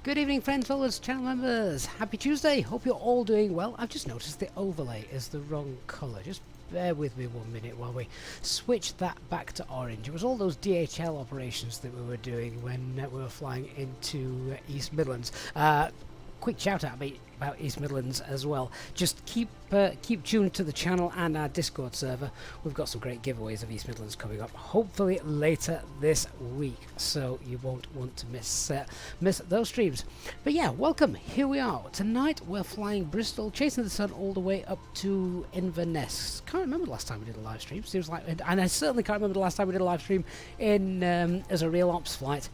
Good evening, friends, followers, channel members. Happy Tuesday. Hope you're all doing well. I've just noticed the overlay is the wrong colour. Just bear with me 1 minute while we switch that back to orange. It was all those DHL operations that we were doing when we were flying into East Midlands. Quick shout out about East Midlands as well. Just keep tuned to the channel and our Discord server. We've got some great giveaways of East Midlands coming up, hopefully later this week, so you won't want to miss those streams. But yeah, welcome. Here we are. Tonight we're flying Bristol, chasing the sun all the way up to Inverness. Can't remember the last time we did a live stream. Seems like, and I certainly can't remember the last time we did a live stream in as a real ops flight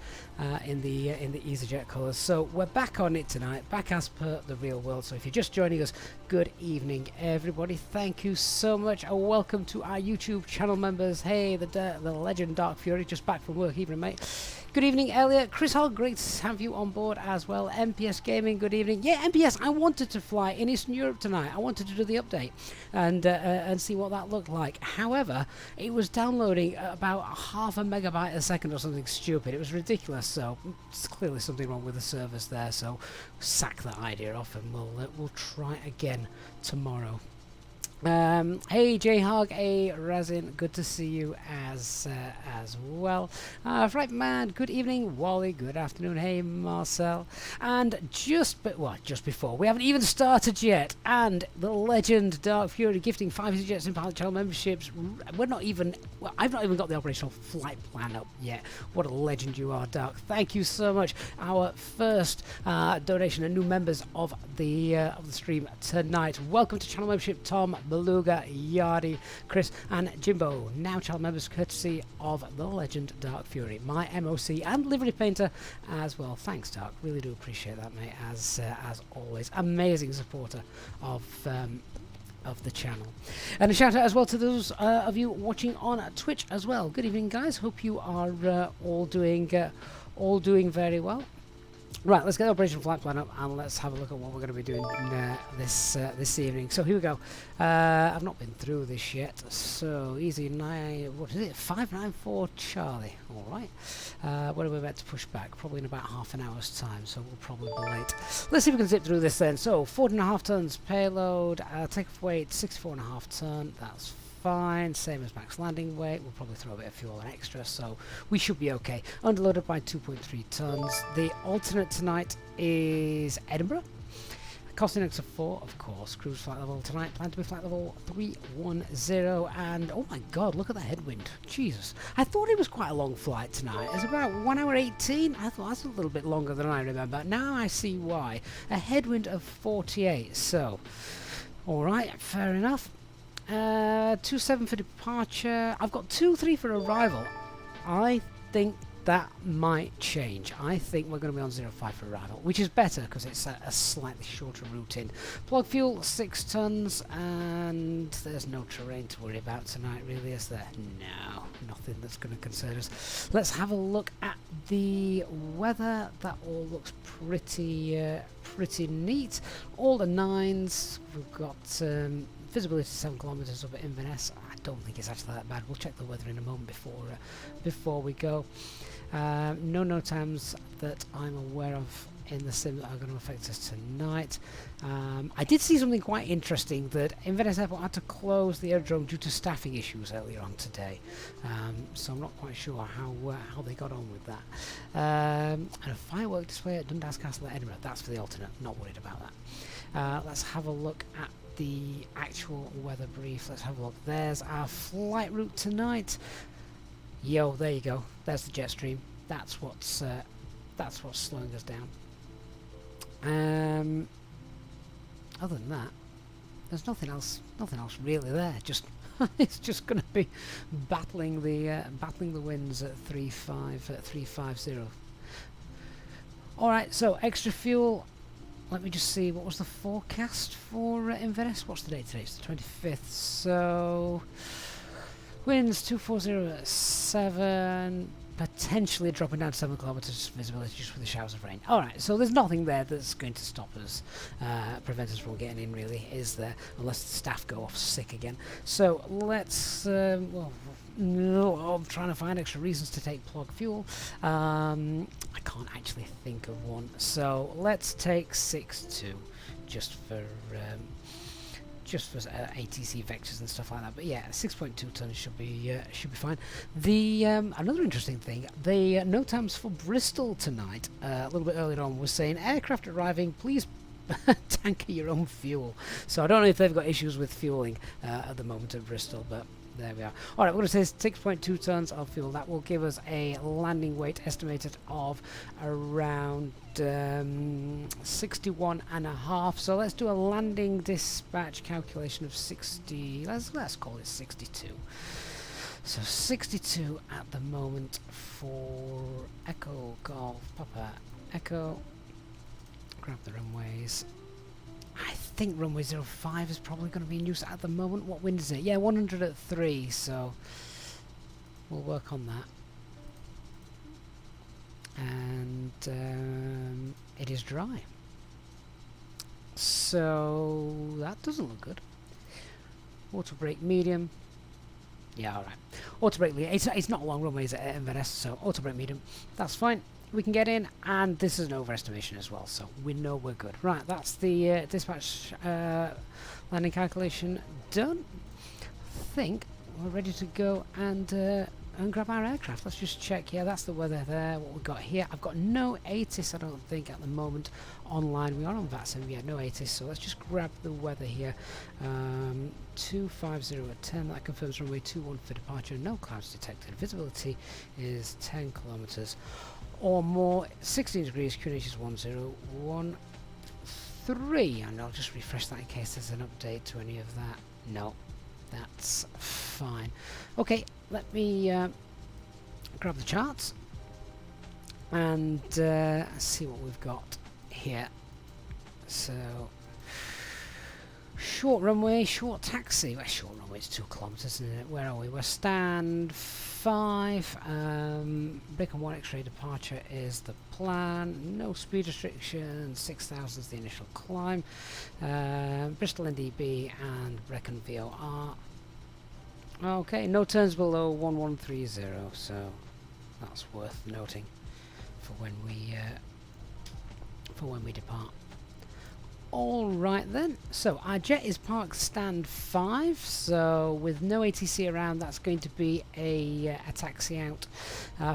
in the Easyjet colours. So we're back on it tonight, back as per the real world. So if you're just joining us, good evening everybody. Thank you so much, and welcome to our YouTube channel members. Hey, the legend Dark Fury, just back from work. Evening, mate. Good evening, Elliot. Chris Hall, great to have you on board as well. MPS Gaming, good evening. Yeah, MPS, I wanted to fly in Eastern Europe tonight. I wanted to do the update and see what that looked like. However, it was downloading about half a megabyte a second or something stupid. It was ridiculous, so it's clearly something wrong with the servers there, so sack that idea off and we'll try again tomorrow. Hey J-Hog, hey Razin, good to see you as well. Right man, good evening. Wally, good afternoon. Hey Marcel. And just before, we haven't even started yet, and the legend Dark Fury gifting 5 Easyjets in pilot channel memberships. I've not even got the operational flight plan up yet. What a legend you are, Dark. Thank you so much. Our first donation and new members of the stream tonight. Welcome to channel membership, Tom, Beluga, Yardi, Chris, and Jimbo. Now channel members courtesy of the legend Dark Fury, my MOC and livery painter as well. Thanks, Dark. Really do appreciate that, mate. As always, amazing supporter of the channel. And a shout out as well to those of you watching on Twitch as well. Good evening, guys. Hope you are all doing very well. Right, let's get the operation flight plan up and let's have a look at what we're going to be doing this evening. So here we go. I've not been through this yet, so easy 594 Charlie. All right. When are we about to push back? Probably in about half an hour's time, so we'll probably be late. Let's see if we can zip through this then. So 14.5 tons payload, takeoff weight 64.5 ton. That's fine, same as max landing weight. We'll probably throw a bit of fuel and extra, so we should be okay. Underloaded by 2.3 tons. The alternate tonight is Edinburgh. Cost index of 4, of course. Cruise flight level tonight. Plan to be flight level 310. And oh my god, look at that headwind. Jesus. I thought it was quite a long flight tonight. It's about 1 hour 18. I thought that's a little bit longer than I remember. Now I see why. A headwind of 48. So, alright, fair enough. 27 for departure. I've got 23 for arrival. I think that might change. I think we're going to be on 05 for arrival, which is better because it's a slightly shorter route in. Plug fuel 6 tons, and there's no terrain to worry about tonight, really, is there? No, nothing that's going to concern us. Let's have a look at the weather. That all looks pretty neat. All the 9s. We've got visibility 7 kilometres over Inverness. I don't think it's actually that bad. We'll check the weather in a moment before we go. No times that I'm aware of in the sim that are going to affect us tonight. I did see something quite interesting, that Inverness Airport had to close the aerodrome due to staffing issues earlier on today. So I'm not quite sure how they got on with that. And a firework display at Dundas Castle at Edinburgh. That's for the alternate. Not worried about that. Let's have a look at the actual weather brief. Let's have a look. There's our flight route tonight. Yo, there you go. There's the jet stream. That's what's slowing us down. Other than that, there's nothing else really there. Just it's just going to be battling the winds at 350. All right, so extra fuel. Let me just see, what was the forecast for Inverness? What's the date today? It's the 25th, so winds 2407, potentially dropping down 7 kilometers visibility just with the showers of rain. Alright, so there's nothing there that's going to stop us, prevent us from getting in, really, is there? Unless the staff go off sick again. So let's, well, no, I'm trying to find extra reasons to take plug fuel. I can't actually think of one. So let's take 6.2 just for ATC vectors and stuff like that. But yeah, 6.2 tons should be fine. The another interesting thing, the no times for Bristol tonight, a little bit earlier on, was saying aircraft arriving, please tanker your own fuel. So I don't know if they've got issues with fueling at the moment at Bristol, but there we are. Alright, we're going to say 6.2 tons of fuel. That will give us a landing weight estimated of around 61.5. So let's do a landing dispatch calculation of 60. Let's call it 62. So 62 at the moment for Echo Golf Papa Echo. Grab the runways. I think runway 05 is probably going to be in use at the moment. What wind is it? Yeah, 100 at 3, so we'll work on that. And it is dry. So that doesn't look good. Auto brake medium. Yeah, alright. Auto brake medium. It's not a long runway, is it, at Inverness, so auto brake medium. That's fine. We can get in, and this is an overestimation as well, so we know we're good. Right, that's the dispatch landing calculation done. I think we're ready to go and grab our aircraft. Let's just check. Yeah, that's the weather there. What we've got here. I've got no ATIS, I don't think, at the moment online. We are on VATSIM, yeah, no ATIS, so let's just grab the weather here. 250 at 10, that confirms runway 21 for departure. No clouds detected. Visibility is 10 kilometers. Or more. 16 degrees, QNH is 1013, and I'll just refresh that in case there's an update to any of that. No, that's fine. Okay, let me grab the charts and see what we've got here. So short runway, short taxi. Well, short runway is 2 kilometers, isn't it? Where are we? We're stand 5. Break on 1 X-ray departure is the plan. No speed restriction. 6,000 is the initial climb. Bristol NDB and Brecon VOR. Okay, no turns below 1130, so that's worth noting for when we depart. Alright then, so our jet is parked stand 5, so with no ATC around, that's going to be a taxi out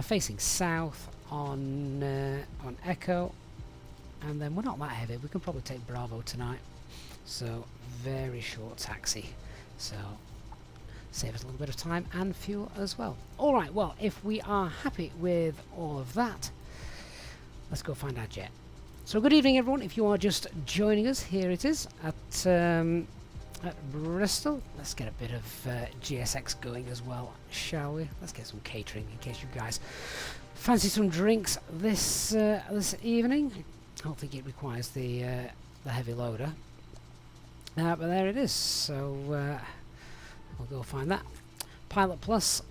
facing south on Echo, and then we're not that heavy, we can probably take Bravo tonight, so very short taxi, so save us a little bit of time and fuel as well. Alright, well, if we are happy with all of that, let's go find our jet. So good evening everyone, if you are just joining us, here it is at Bristol. Let's get a bit of GSX going as well, shall we? Let's get some catering in case you guys fancy some drinks this this evening. I don't think it requires the heavy loader, but there it is, so we'll go find that. Pilot Plus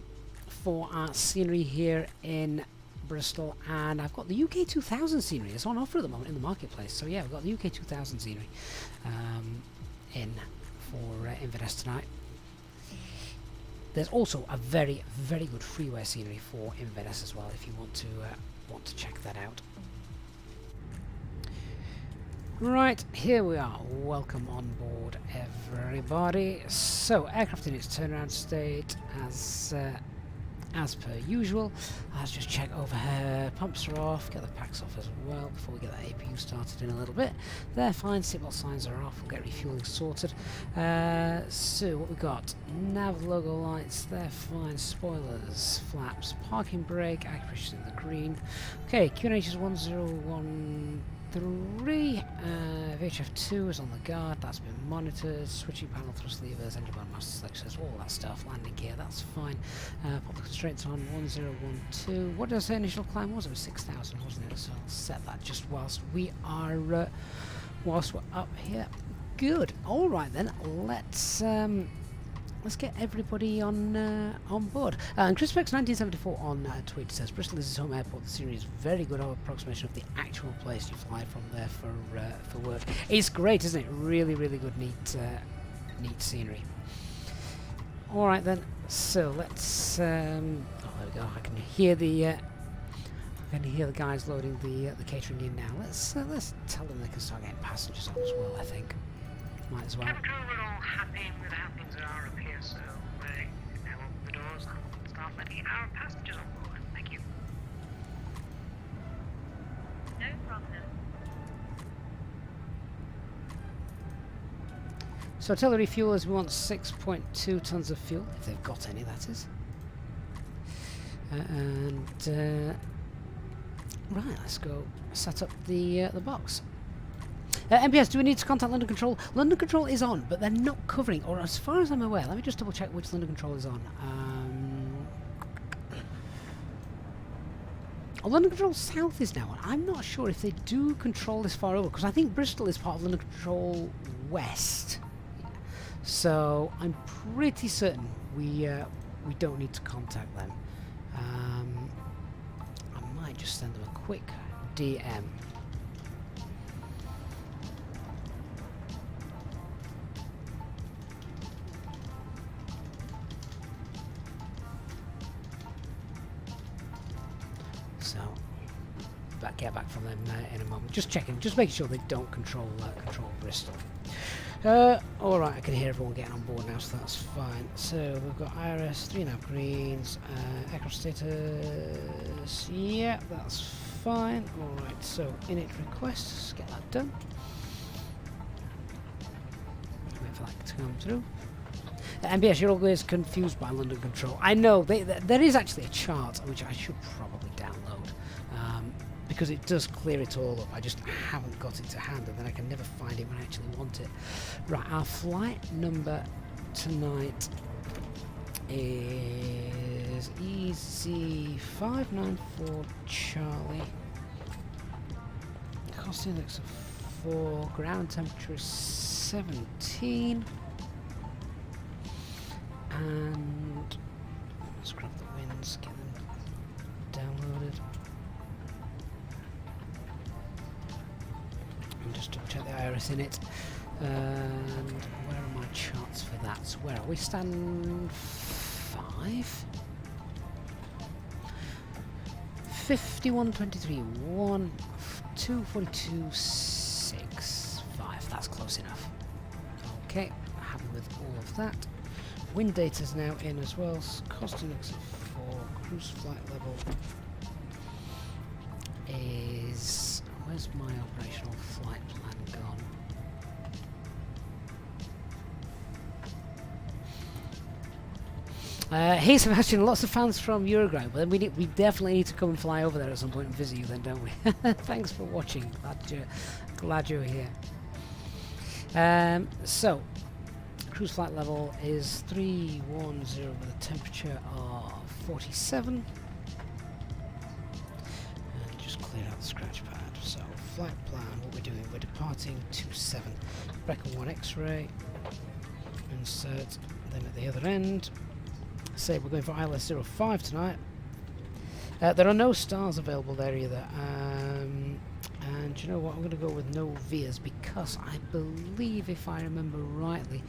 for our scenery here in Bristol, and I've got the UK 2000 scenery. It's on offer at the moment in the marketplace, so yeah, we've got the UK 2000 scenery in for Inverness tonight. There's also a very, very good freeware scenery for Inverness as well, if you want to check that out. Right, here we are. Welcome on board, everybody. So, aircraft in its turnaround state as per usual. Let's just check overhead pumps are off, get the packs off as well before we get that APU started in a little bit. They're fine, seatbelt signs are off, we'll get refueling sorted. So what we got, nav logo lights, they're fine, spoilers, flaps, parking brake, accuracy in the green. Okay, QNH is 1013, VHF2 is on the guard, that's been monitored, switching panel, thrust levers, engine bar, master selectors, all that stuff, landing gear, that's fine. Pop the constraints on 1012. What did I say initial climb was? It was 6,000, wasn't it? So I'll set that just whilst we are whilst we're up here. Good. All right then. Let's let's get everybody on board. And ChrisBex1974 on Twitch says Bristol is his home airport. The scenery is very good approximation of the actual place you fly from there for work. It's great, isn't it? Really, really good, neat scenery. All right then. So let's. Oh, there we go. I can hear the guys loading the catering in now. Let's tell them they can start getting passengers on as well. I think might as well. We're all happy with how things are up here, so now open the doors and start letting our passengers on board. Thank you. No problem. So artillery fuelers, we want 6.2 tons of fuel, if they've got any, that is. Right, let's go set up the box. MPS, do we need to contact London Control? London Control is on, but they're not covering, or as far as I'm aware, let me just double check which London Control is on. London Control South is now on. I'm not sure if they do control this far over, because I think Bristol is part of London Control West. So I'm pretty certain we don't need to contact them. I might just send them a quick DM. So get back from them in a moment. Just checking, just making sure they don't control Bristol. Alright, I can hear everyone getting on board now, so that's fine. So we've got IRS, 3.5 greens, aircraft status, yeah, that's fine. Alright, so init request, let's get that done. Wait for that to come through. MBS, you're always confused by London Control. I know, there is actually a chart which I should probably download. Because it does clear it all up. I just haven't got it to hand, and then I can never find it when I actually want it. Right, our flight number tonight is EZ594 Charlie. Cost index of 4, ground temperature is 17. And let's grab the winds, get them downloaded. Just double check the iris in it. And where are my charts for that? So where are we? Stand 5? 5123 1 242 6 5. That's close enough. Okay, happy with all of that. Wind data's now in as well. Cost index of 4. Cruise flight level is. Where's my operational flight plan gone? Hey Sebastian, lots of fans from Uruguay. Well, we definitely need to come and fly over there at some point and visit you then, don't we? Thanks for watching. Glad you're here. So, cruise flight level is 310 with a temperature of 47. And just clear out the scratch pad. So, flight plan, what we're doing, we're departing 27. Brecker 1 X-ray. Insert. Then at the other end, say we're going for ILS 05 tonight. There are no stars available there either. And you know what, I'm going to go with no VIAs because I believe, if I remember rightly,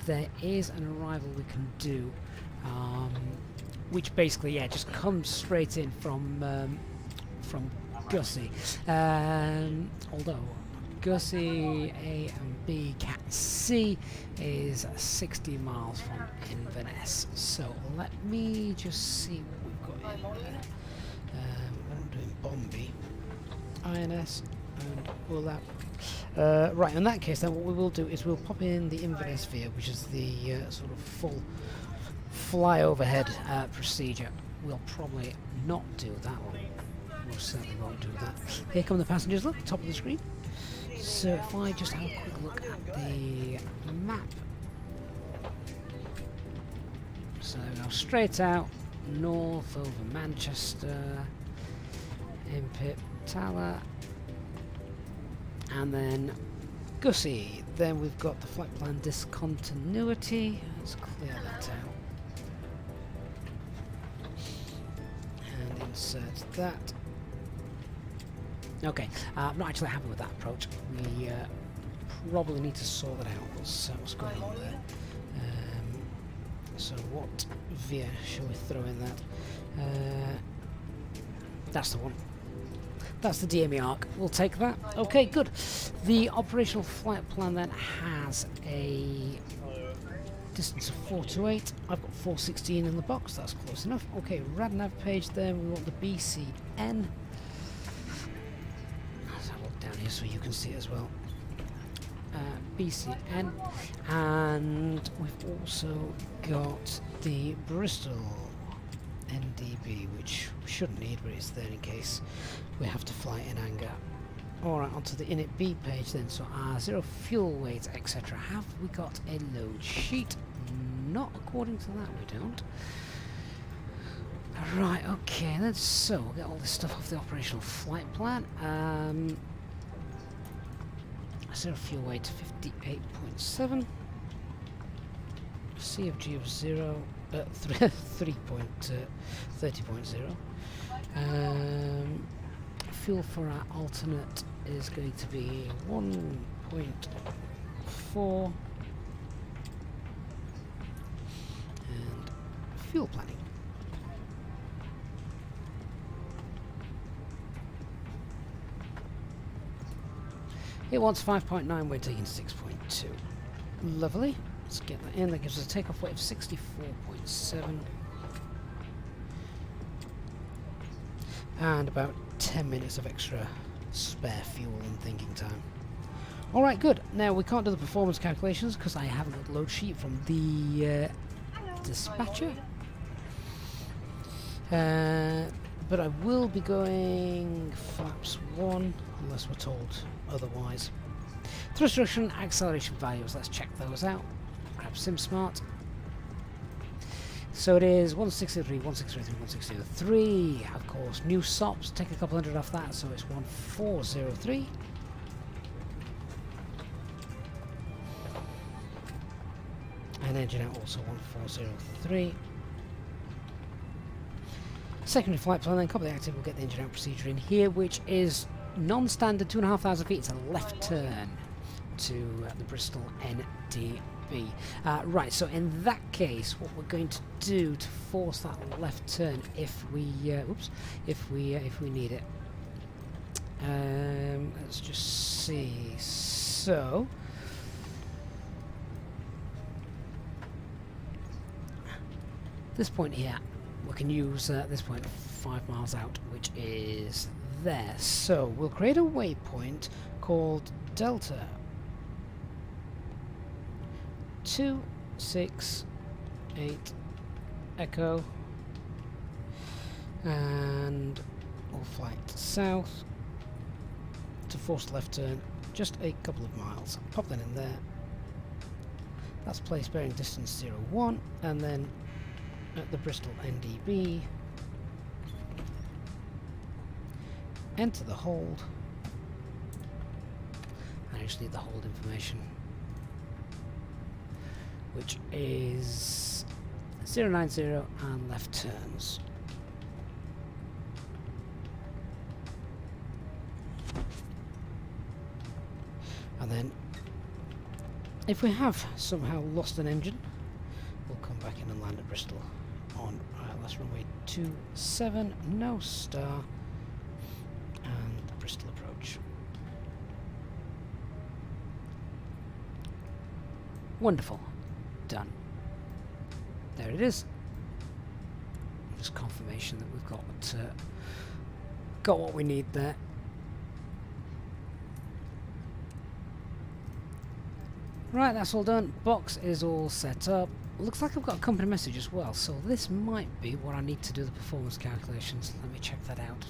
there is an arrival we can do, which basically, yeah, just comes straight in from Gussie. Although Gussie A and B Cat C is 60 miles from Inverness. So let me just see what we've got in there. I'm doing Bombay, INS, and all that. Right, in that case, then what we will do is we'll pop in the Inverness VIA, which is the sort of full fly overhead procedure. We'll probably not do that one. We certainly won't do that. Here come the passengers, look, top of the screen. So if I just have a quick look at the map. So now straight out, north over Manchester, Impip, Tala, and then Gussie. Then we've got the flight plan discontinuity. Let's clear that out. And insert that. Okay, I'm not actually happy with that approach. We probably need to sort that out. What's going on there? So what veer shall we throw in that? That's the one. That's the DME arc. We'll take that. Okay, good. The operational flight plan then has a distance of 428. I've got 416 in the box. That's close enough. Okay, RadNav page there. We want the BCN. Let's have a look down here so you can see it as well. BCN, and we've also got the Bristol NDB, which we shouldn't need, but it's there in case we have to fly in anger. Alright, onto the init B page then. So our zero fuel weight, etc. Have we got a load sheet? Not according to that, we don't. Right, okay, then so we'll get all this stuff off the operational flight plan. Zero fuel weight 58.7. CFG of 30.0. Fuel for our alternate is going to be 1.4. And fuel planning. It wants 5.9, we're taking 6.2. Lovely. Let's get that in. That gives us a takeoff weight of 64.7. And about 10 minutes of extra spare fuel and thinking time. Alright, good. Now, we can't do the performance calculations because I haven't got the load sheet from the dispatcher. But I will be going flaps 1, unless we're told otherwise. Thrust reduction, acceleration values, let's check those out. Grab SimSmart. So it is 1603, 1603, 1603. Of course, new SOPs, take a couple hundred off that, so it's 1403. And engine out also 1403. Secondary flight plan, then copy the active, we'll get the engine out procedure in here, which is non-standard 2,500 feet. It's a left turn to the Bristol NDB. Right, so in that case, what we're going to do to force that left turn, if we if we need it, let's just see. So this point here, we can use this point 5 miles out, which is there. So we'll create a waypoint called Delta 268 Echo, and we'll fly south to force left turn, just a couple of miles. Pop that in there. That's place bearing distance 01, and then at the Bristol NDB, enter the hold. I just need the hold information, which is 090 and left turns. And then if we have somehow lost an engine, we'll come back in and land at Bristol on last runway 27, no star, and the Bristol approach. Wonderful. Done. There it is. Just confirmation that we've got what we need there. Right, that's all done. Box is all set up. Looks like I've got a company message as well, so this might be what I need to do the performance calculations. Let me check that out.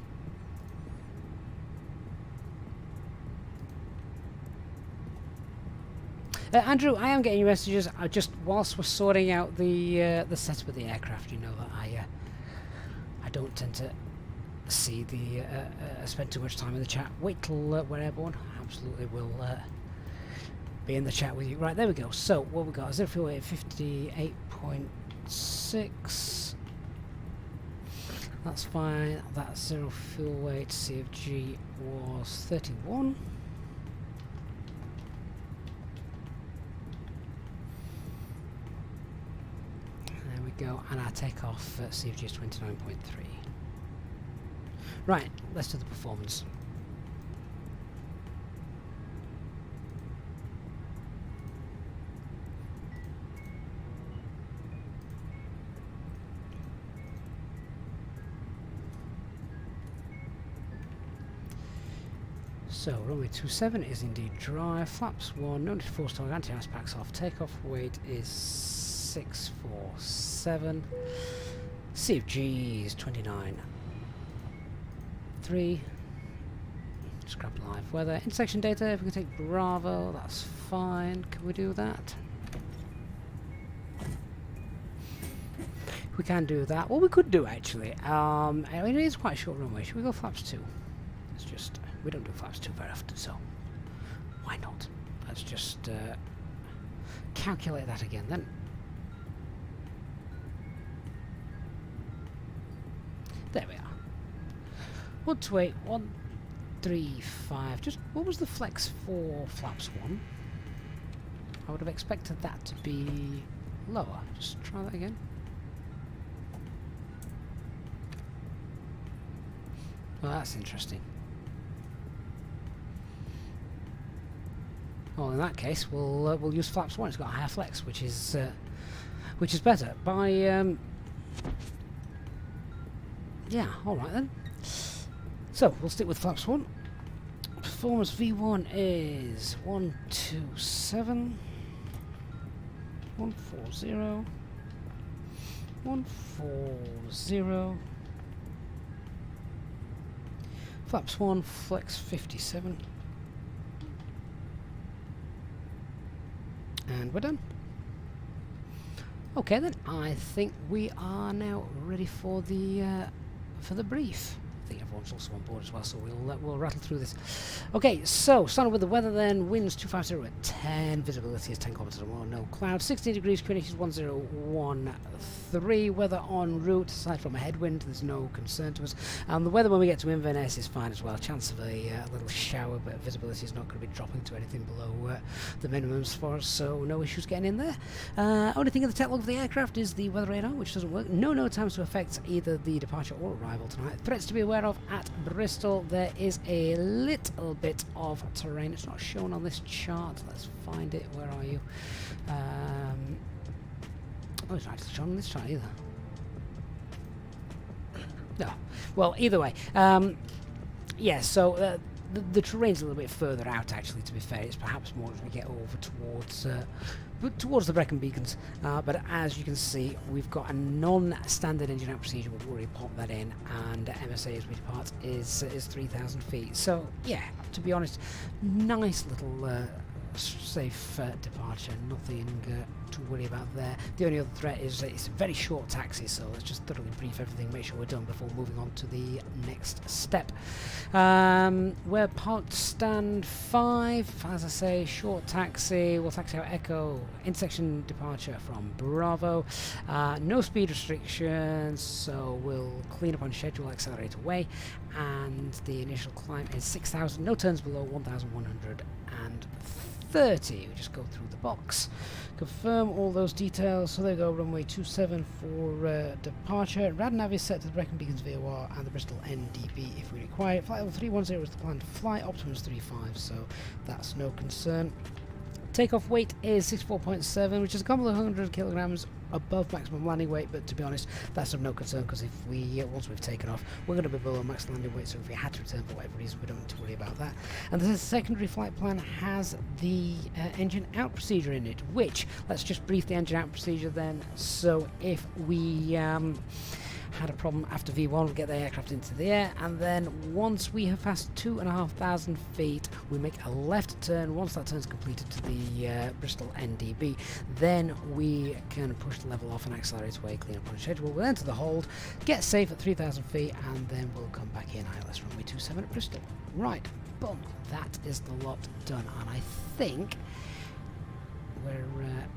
Andrew, I am getting your messages. I just, whilst we're sorting out the setup of the aircraft, you know that I don't tend to see spend too much time in the chat. Wait till we're airborne. Absolutely, will be in the chat with you. Right, there we go. So what we got? Zero fuel weight 58.6. That's fine. That zero fuel weight CFG was 31. There we go. And our takeoff CFG is 29.3. Right, let's do the performance. So, runway 27 is indeed dry, flaps 1, no need to 4-star, anti-ice packs off, takeoff weight is 647, CFG is 29.3, scrap live weather, intersection data, if we can take Bravo, that's fine, can we do that? We can do that, well we could do actually, I mean it is quite a short runway, should we go flaps 2? Let's just... we don't do flaps 2 very often, so why not? Let's just calculate that again then. There we are. 128, 135. Just what was the flex for flaps 1? I would have expected that to be lower. Just try that again. Well, that's interesting. Well, in that case, we'll use flaps 1. It's got a higher flex, which is better. By yeah, all right then. So we'll stick with flaps 1. Performance V1 is 127, 140, 140. Flaps 1, flex 57. And we're done. Okay then, I think we are now ready for the brief. I think everyone's also on board as well, so we'll rattle through this. Okay, so starting with the weather then, winds 250 at 10, visibility is 10 kilometers or more, no clouds, 16 degrees, QNH is 1013, weather en route, aside from a headwind, there's no concern to us. And the weather when we get to Inverness is fine as well, chance of a little shower, but visibility is not going to be dropping to anything below the minimums for us, so no issues getting in there. Only thing in the tech log of the aircraft is the weather radar, which doesn't work. No times to affect either the departure or arrival tonight. Threats to be aware of at Bristol. There is a little bit of terrain. It's not shown on this chart. Let's find it. Where are you? Oh, it's not shown on this chart either. No. Well, either way. Yeah, so the terrain's a little bit further out, actually, to be fair. It's perhaps more as we get over towards the Brecon Beacons. But as you can see, we've got a non-standard engine out procedure. We've already popped that in, and MSA as we depart is 3,000 feet. So, yeah, to be honest, nice little safe departure. Nothing to worry about there. The only other threat is that it's a very short taxi, so let's just thoroughly brief everything, make sure we're done before moving on to the next step. We're parked stand 5, as I say, short taxi. We'll taxi out Echo, intersection departure from Bravo. No speed restrictions, so we'll clean up on schedule, accelerate away, and the initial climb is 6,000, no turns below 1,130. We just go through the box, confirm all those details. So there we go, runway 27 for departure. Radnav is set to the Brecon Beacons VOR and the Bristol NDB if we require it. Flight level 310 is the planned flight, optimum is 35, so that's no concern. Takeoff weight is 64.7, which is a couple of 100 kilograms above maximum landing weight, but to be honest, that's of no concern, because if we once we've taken off, we're going to be below max landing weight, so if we had to return for whatever reason, we don't need to worry about that. And the secondary flight plan has the engine out procedure in it, which, let's just brief the engine out procedure then. So if we had a problem after V1, we'll get the aircraft into the air, and then once we have passed 2,500 feet, we make a left turn. Once that turn is completed to the Bristol NDB, then we can push the level off and accelerate away, clean up on schedule. We'll enter the hold, get safe at 3,000 feet, and then we'll come back in ILS runway 27 at Bristol. Right, boom, that is the lot done, and I think we're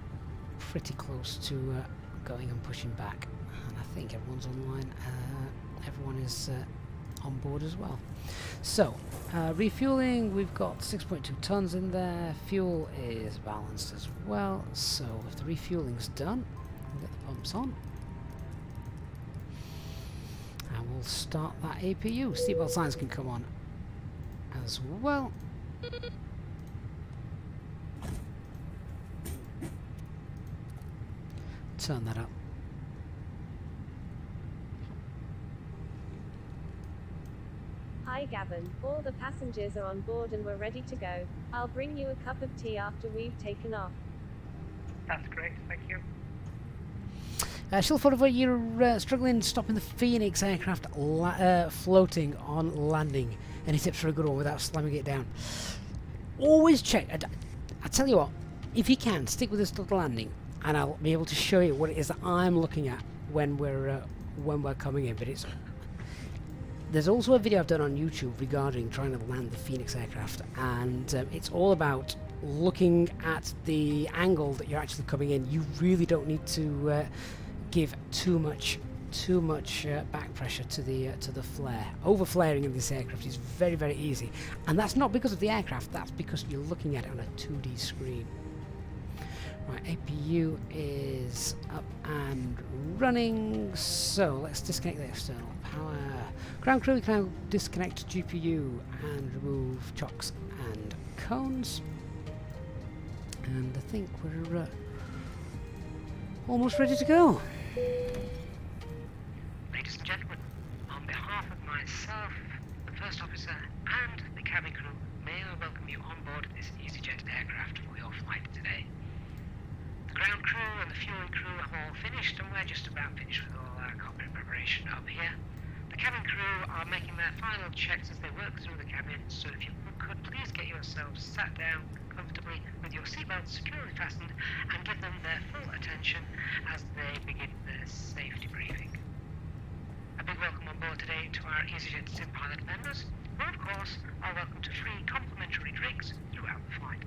pretty close to going and pushing back, and I think everyone's online. Everyone is on board as well. So refueling, we've got 6.2 tons in there. Fuel is balanced as well, so if the refueling's done, we'll get the pumps on and we'll start that APU. Seatbelt signs can come on as well. Turn that up. Hi Gavin, all the passengers are on board and we're ready to go. I'll bring you a cup of tea after we've taken off. That's great, thank you. Still Fortified, you're struggling stopping the Phoenix aircraft floating on landing. Any tips for a good one without slamming it down? Always check. I tell you what, if you can, stick with this little landing, and I'll be able to show you what it is that I'm looking at when we're coming in. But there's also a video I've done on YouTube regarding trying to land the Phoenix aircraft, and it's all about looking at the angle that you're actually coming in. You really don't need to give too much back pressure to the flare. Over flaring in this aircraft is very, very easy, and that's not because of the aircraft, that's because you're looking at it on a 2D screen. Right, APU is up and running, so let's disconnect the external power. Ground crew can now disconnect GPU and remove chocks and cones. And I think we're almost ready to go. Ladies and gentlemen, on behalf of myself, the first officer, and the cabin crew, may I welcome you on board this Easyjet aircraft for your flight today. The ground crew and the fueling crew have all finished, and we're just about finished with all our cockpit preparation up here. The cabin crew are making their final checks as they work through the cabin, so if you could please get yourselves sat down comfortably with your seatbelts securely fastened and give them their full attention as they begin their safety briefing. A big welcome on board today to our Easyjet sim pilot members, who of course are welcome to free complimentary drinks throughout the flight.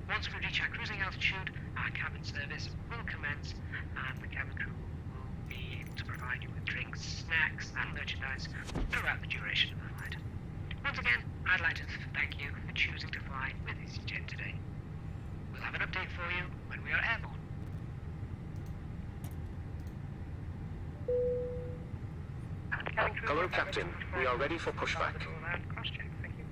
Once we reach our cruising altitude, our cabin service will commence, and the cabin crew will be able to provide you with drinks, snacks and merchandise throughout the duration of the flight. Once again, I'd like to thank you for choosing to fly with Easyjet today. We'll have an update for you when we are airborne. Hello, Captain. We are ready for pushback. Cross-check, thank you.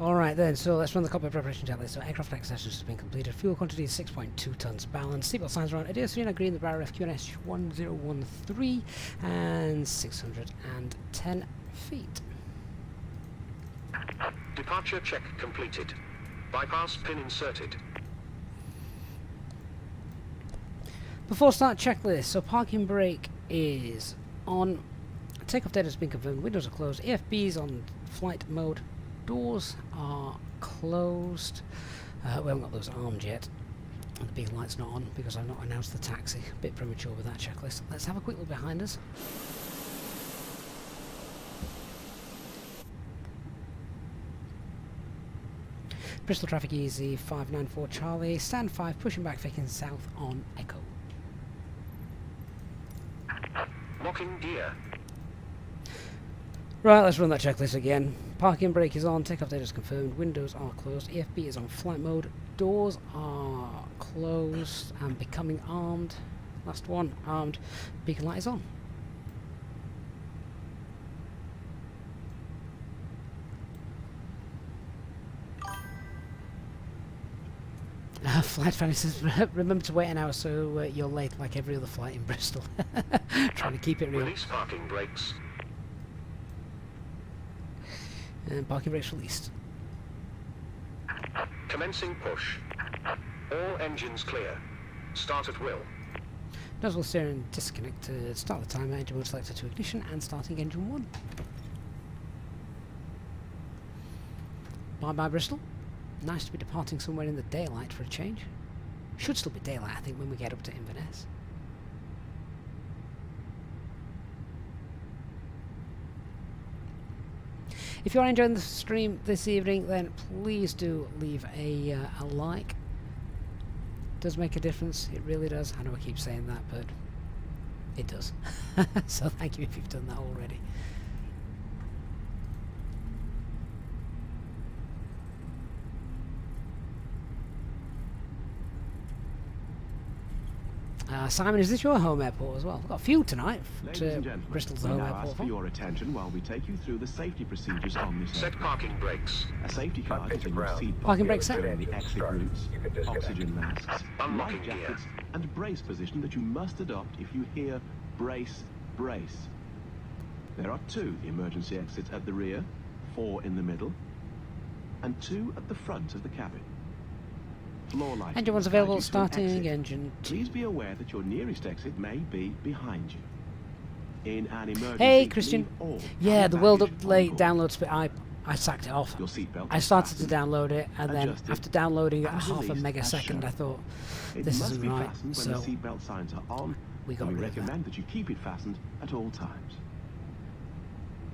Alright then, so let's run the cockpit preparation checklist. So aircraft accessories has been completed. Fuel quantity is 6.2 tons balanced. Seatbelt signs are on. Adios, Serena Green, the Barra FQNS 1013 and 610 feet. Departure check completed. Bypass pin inserted. Before start checklist, so parking brake is on. Takeoff data has been confirmed. Windows are closed. AFB is on flight mode. Doors are closed. We haven't got those armed yet. The big light's not on because I've not announced the taxi. A bit premature with that checklist. Let's have a quick look behind us. Bristol traffic easy, 594 Charlie, stand 5, pushing back, facing south on Echo. Locking gear. Right, let's run that checklist again. Parking brake is on, takeoff data is confirmed, windows are closed, EFB is on flight mode, doors are closed and becoming armed. Last one, armed, beacon light is on. Flight fan says, remember to wait an hour so you're late like every other flight in Bristol. Trying to keep it real. Release parking brakes. And parking brakes released. Commencing push. All engines clear. Start at will. Nozzle steering disconnected. Start the timer. Engine mode selected to ignition and starting engine 1. Bye bye Bristol. Nice to be departing somewhere in the daylight for a change. Should still be daylight, I think, when we get up to Inverness. If you are enjoying the stream this evening, then please do leave a like. It does make a difference. It really does. I know I keep saying that, but it does. So thank you if you've done that already. Simon, is this your home airport as well? We've got a few tonight. Bristol's the home airport. For your attention while we take you through the safety procedures on this Set aircraft. parking brakes. A safety card is in your seat Parking brake set. the exit routes, oxygen masks, Unlocking life jackets, and brace position that you must adopt if you hear brace, brace. There are 2 emergency exits at the rear, 4 in the middle, and 2 at the front of the cabin. Floor lighting Engine one's will guide available, you to an starting exit. engine 2. Please be aware that your nearest exit may be behind you. In an emergency, Hey, Christian. leave all Yeah, the hand World baggage on Update board. download speed. I sacked it off. Your seatbelt I is started to fastened, download it, and then adjusted, after downloading at and half a released mega as second, shown. I thought It this must isn't be right. fastened when So the seatbelt signs are on, we got and we rid of that. recommend that you keep it fastened at all times.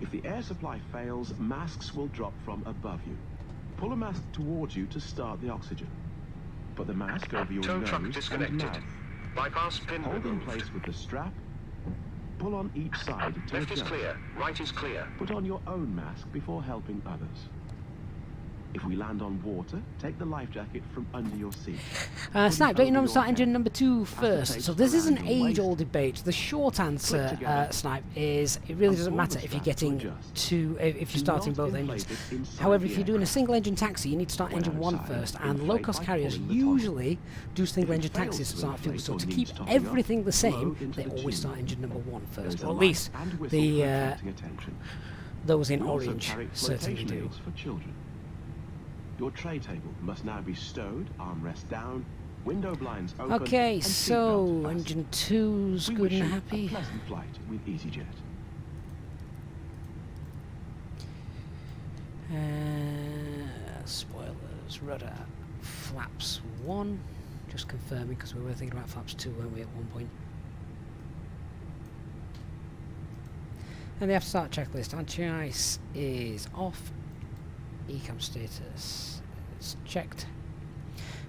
If the air supply fails, masks will drop from above you. Pull a mask towards you to start the oxygen. Put the mask over your Tow nose truck and disconnected. mouth. Bypass pin Hold in removed. place with the strap. Pull on each side to Left is adjust. clear. Right is clear. Put on your own mask before helping others. If we land on water, take the life jacket from under your seat. Snipe, don't you over know your start engine head. number 2 first? tape So this is an around your waist. age-old debate. The short answer, together. Snipe, is it really And doesn't pull matter the if you're strap to getting adjust. to if you're Do starting not both inflate engines. it inside However, the if you're doing a aircraft. single-engine taxi, you need to start When engine 1 outside, first, and inflate low-cost by carriers pulling the toggle. usually do single-engine fails taxis to to start fuel. inflate So or to needs keep topping up, everything the same, blow into they the always tube. start engine number 1 There first, is or a at light least and whistle the for attracting attention. those in We also orange carry certainly flotation do. aids for children. Your tray table must now be stowed, armrest down, window blinds open. Okay, and so seatbelt fastened. engine 2's We good wish and you happy. a pleasant flight with Easyjet. Spoilers, rudder, flaps 1. Just confirming because we were thinking about flaps 2, weren't we, at one point? And the after start checklist. Anti-ice is off. Ecam status is checked.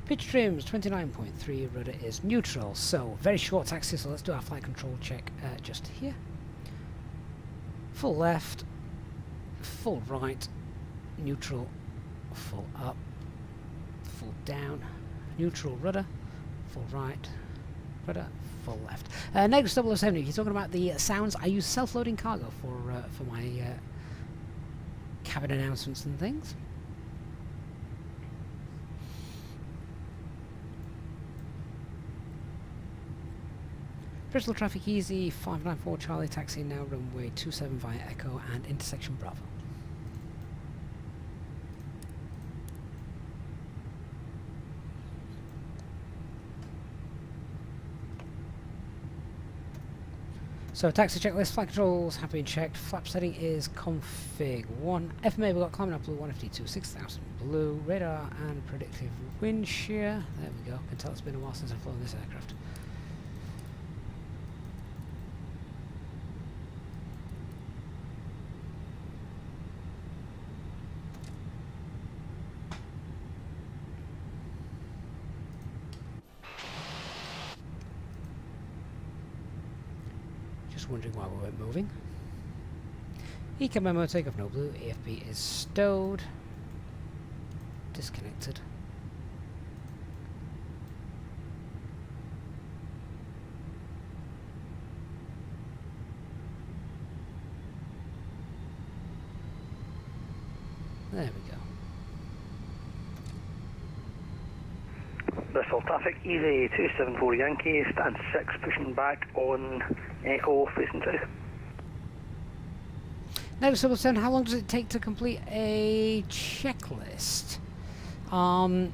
Pitch trims 29.3. Rudder is neutral. So very short taxi. So let's do our flight control check just here. Full left, full right, neutral, full up, full down, neutral rudder, full right, rudder, full left. Next 007, you're talking about the sounds. I use self-loading cargo for my cabin announcements and things. Bristol traffic easy, 594 Charlie taxi now runway 27 via Echo and intersection Bravo. So taxi checklist, flight controls have been checked, flap setting is config 1, FMA we've got climbing up blue, 1FD2, 6000 blue, radar and predictive wind shear, there we go, can tell it's been a while since I've flown this aircraft. Just wondering why we weren't moving. Ecam memo, takeoff no blue, AFB is stowed. Disconnected. There we go. Bristol traffic, easy 274 Yankee, stand 6, pushing back on Echo, facing south. Now, 7, how long does it take to complete a checklist? Well,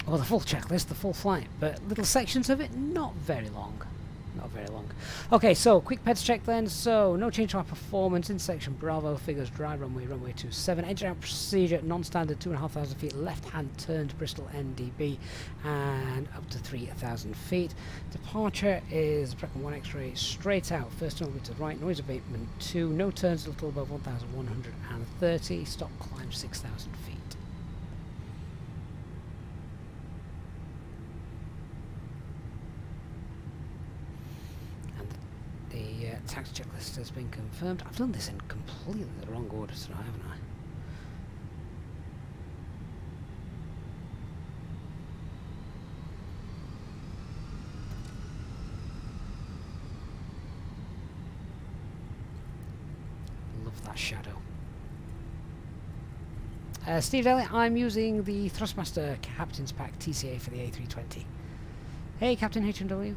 the full checklist, the full flight, but little sections of it, not very long. Not not very long. Okay, so quick peds check then. So no change to our performance in section Bravo. Figures dry runway 27. Engine out procedure non-standard 2,500 feet. Left hand turn to Bristol NDB and up to 3,000 feet. Departure is Brecon 1 X-ray straight out. First turn will be to the right. Noise abatement 2. No turns, a little above 1,130. Stop climb 6,000 feet. Tax checklist has been confirmed. I've done this in completely the wrong order tonight, haven't I? Love that shadow. Steve Daly, I'm using the Thrustmaster Captain's Pack TCA for the A320. Hey, Captain HMW.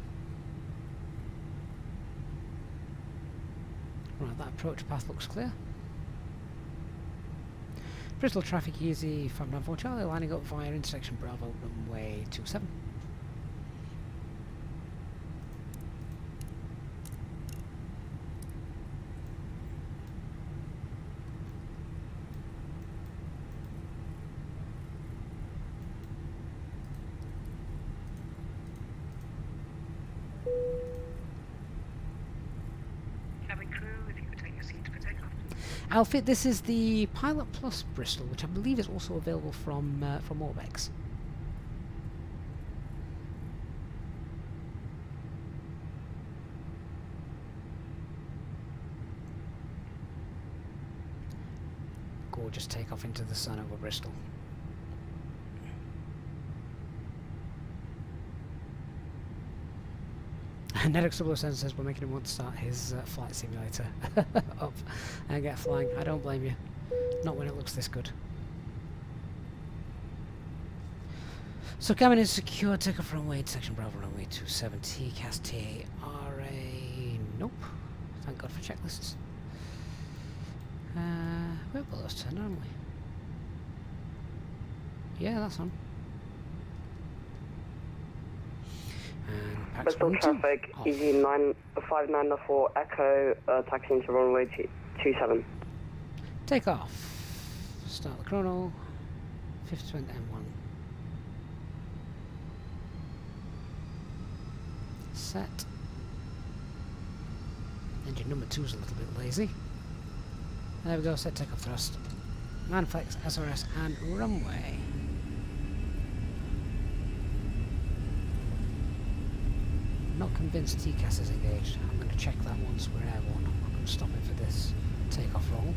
Right, that approach path looks clear. Bristol traffic easy 594 Charlie, lining up via intersection Bravo runway 27. Outfit, this is the Pilot Plus Bristol, which I believe is also available from Orbex. Gorgeous takeoff into the sun over Bristol. Nedx007 says we're making him want to start his flight simulator up and get flying. I don't blame you. Not when it looks this good. So cabin is secure. Take off runway section Bravo runway 27. TCAS TARA. Nope. Thank God for checklists. We're below us turned, aren't we? Yeah, that's on. Bristol traffic, easy 5994 Echo, taxiing to runway 27. Take off. Start the chrono. 50% M1. Set. Engine number 2 is a little bit lazy. There we go, set takeoff thrust. Manflex, SRS, and runway. Not convinced TCAS is engaged. I'm going to check that once we're airborne. I'm going to stop it for this takeoff roll.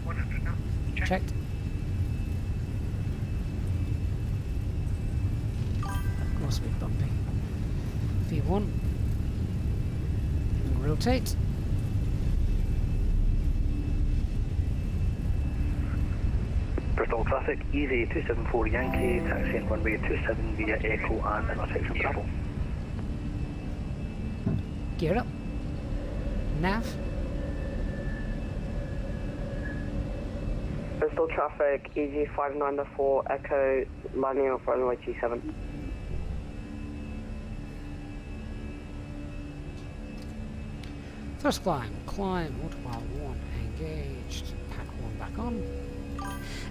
100 now. Checked. Must be bumpy. V1. Rotate. Bristol traffic, easy 274 Yankee, taxiing runway 27 via Echo and intersection Bravo. Gear up. Nav. Bristol traffic, easy 5994 Echo, landing off runway 27. Thrust climb. Climb. Autopilot 1 engaged. Pack 1 back on.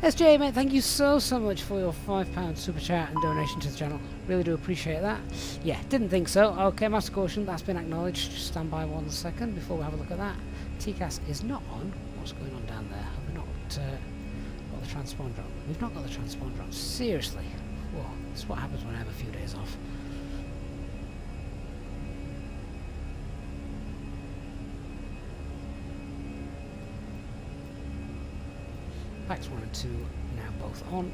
SJ, mate, thank you so much for your £5 super chat and donation to the channel. Really do appreciate that. Yeah, didn't think so. Okay, master caution, that's been acknowledged. Just stand by 1 second before we have a look at that. TCAS is not on. What's going on down there? Have we not got the transponder on? We've not got the transponder on. Seriously. Whoa, this is what happens when I have a few days off. Packs 1 and 2 now both on.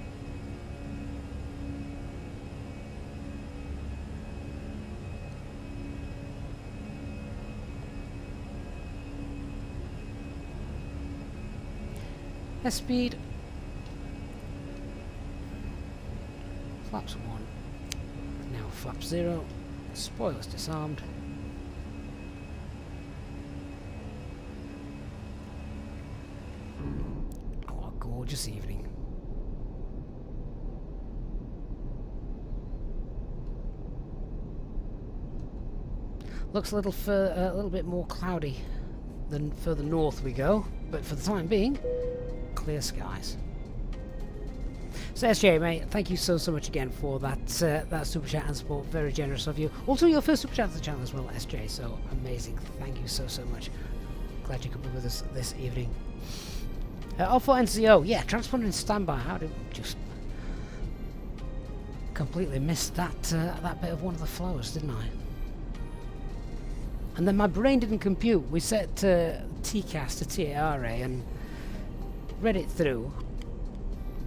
S-speed. Flaps 1. Now flap 0. Spoilers disarmed. Gorgeous evening. Looks a little bit more cloudy than further north we go, but for the time being, clear skies. So SJ, mate, thank you so much again for that super chat and support. Very generous of you. Also, your first super chat to the channel as well, SJ. So amazing. Thank you so much. Glad you could be with us this evening. Alpha NCO, yeah, transponder in standby. How did just completely missed that that bit of one of the flows, didn't I? And then my brain didn't compute. We set TCAS to TARA and read it through.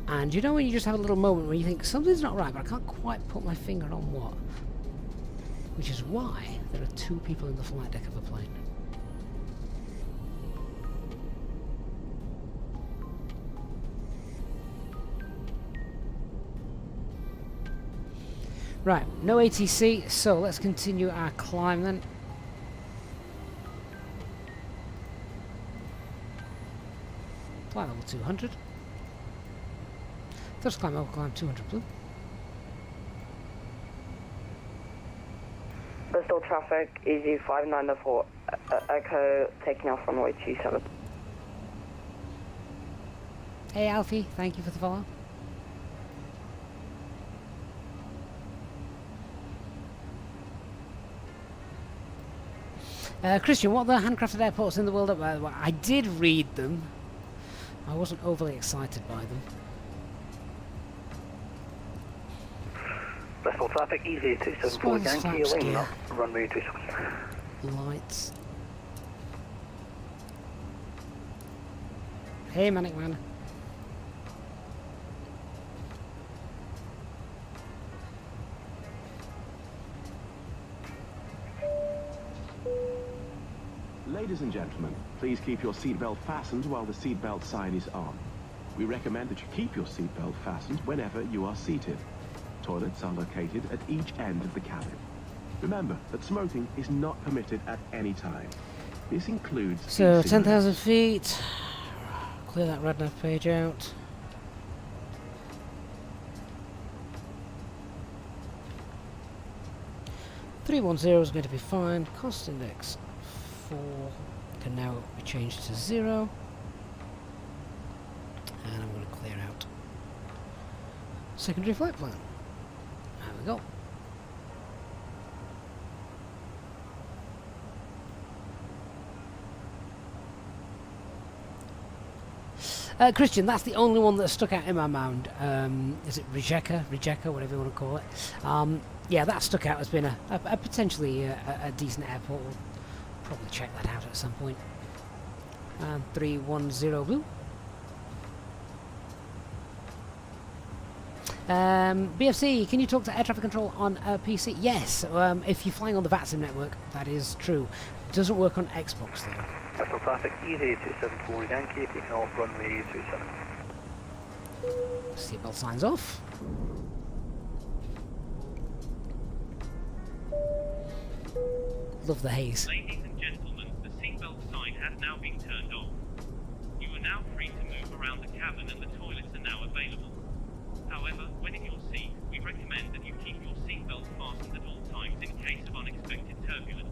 And you know when you just have a little moment where you think something's not right, but I can't quite put my finger on what. Which is why there are 2 people in the flight deck of a plane. Right, no ATC, so let's continue our climb then. Flight level 200. First climb over climb 200 blue. Bristol traffic, easy 5904, Echo taking off runway 27. Hey Alfie, thank you for the follow. Christian, what are the handcrafted airports in the world up there? Well, I did read them. I wasn't overly excited by them. Bristol traffic, easy 274 Yankee, line up, runway 27. Lights. Hey Manic Man. Ladies and gentlemen, please keep your seatbelt fastened while the seatbelt sign is on. We recommend that you keep your seatbelt fastened whenever you are seated. Toilets are located at each end of the cabin. Remember that smoking is not permitted at any time. This includes... So, 10,000 feet. Clear that red nav page out. $310 is going to be fine. Cost index 4 can now be changed to 0. And I'm going to clear out secondary flight plan. There we go. Christian, that's the only one that stuck out in my mind. Is it Rijeka, whatever you want to call it. Yeah, that stuck out as being a potentially a decent airport. We'll probably check that out at some point. 310 blue. BFC, can you talk to air traffic control on PC? Yes, if you're flying on the VATSIM network, that is true. Doesn't work on Xbox though. Bristol traffic, easy 274 Yankee, taking off runway 27. Seatbelt signs off. Love the haze. Ladies and gentlemen, the seatbelt sign has now been turned off. You are now free to move around the cabin and the toilets are now available. However, when in your seat, we recommend that you keep your seatbelt fastened at all times in case of unexpected turbulence.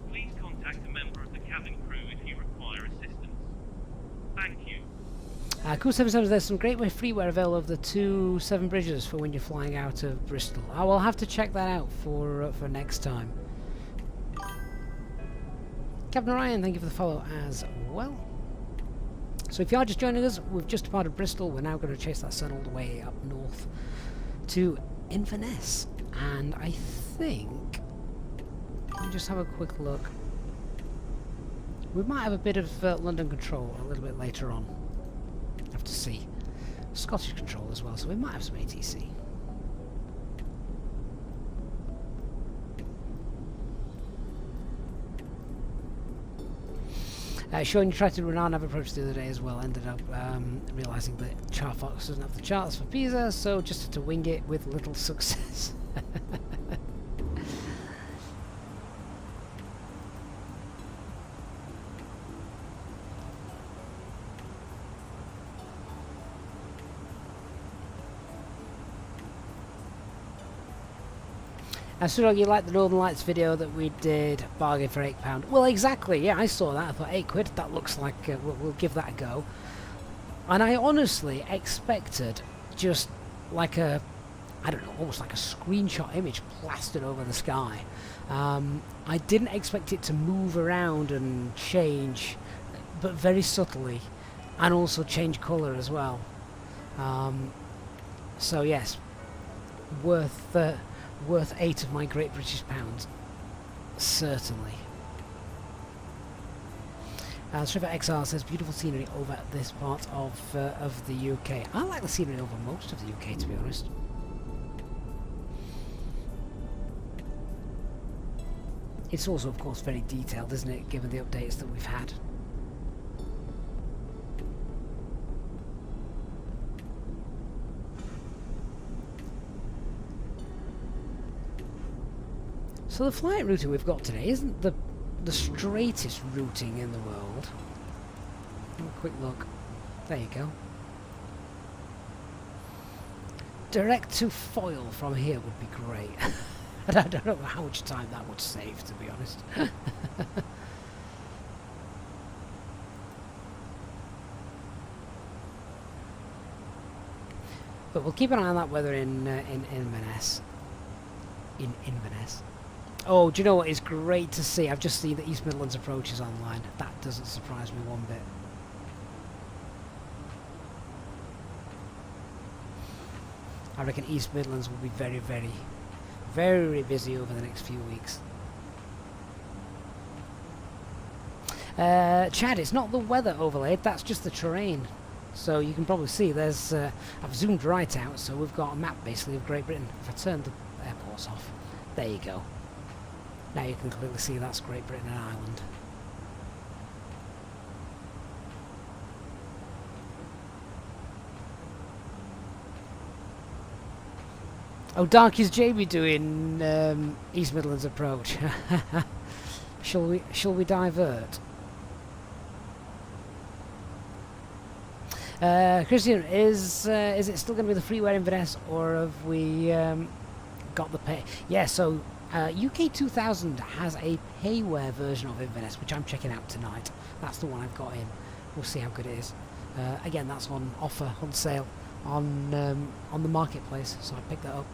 Please contact a member of the cabin crew if you require assistance. Thank you. Cool 77, there's some great freeware available of the 2 7 bridges for when you're flying out of Bristol. I will have to check that out for next time. Captain Ryan, thank you for the follow as well. So if you are just joining us, we've just departed Bristol. We're now going to chase that sun all the way up north to Inverness. And I think... let me just have a quick look. We might have a bit of London control a little bit later on. Have to see. Scottish control as well, so we might have some ATC. Sean, you tried to run our nav approach the other day as well. Ended up realising that Charfox doesn't have the charts for Pisa, so just had to wing it with little success. So you like the Northern Lights video that we did, bargain for £8? Well, exactly, yeah, I saw that. I thought, £8, that looks like we'll give that a go. And I honestly expected just like a, I don't know, almost like a screenshot image plastered over the sky. I didn't expect it to move around and change, but very subtly, and also change colour as well. So yes, worth 8 of my Great British Pounds, certainly. Stripper XR says beautiful scenery over this part of the UK. I like the scenery over most of the UK, to be honest. It's also, of course, very detailed, isn't it, given the updates that we've had. So the flight routing we've got today isn't the straightest routing in the world. Have a quick look. There you go. Direct to Foyle from here would be great. And I don't know how much time that would save, to be honest. But we'll keep an eye on that weather in Inverness. In Inverness. Oh, do you know what? It's great to see. I've just seen the East Midlands approach is online. That doesn't surprise me one bit. I reckon East Midlands will be very, very, very busy over the next few weeks. Chad, it's not the weather overlaid, that's just the terrain. So you can probably see there's, I've zoomed right out, so we've got a map basically of Great Britain. If I turn the airports off, there you go. Now you can clearly see that's Great Britain and Ireland. Oh, Dark is Jamie doing East Midlands approach. Shall we divert? Christian, is it still going to be the freeware Inverness, or have we got the pay? Yeah, so UK 2000 has a payware version of Inverness, which I'm checking out tonight. That's the one I've got in. We'll see how good it is. Again, that's on offer, on sale, on the marketplace, so I picked that up.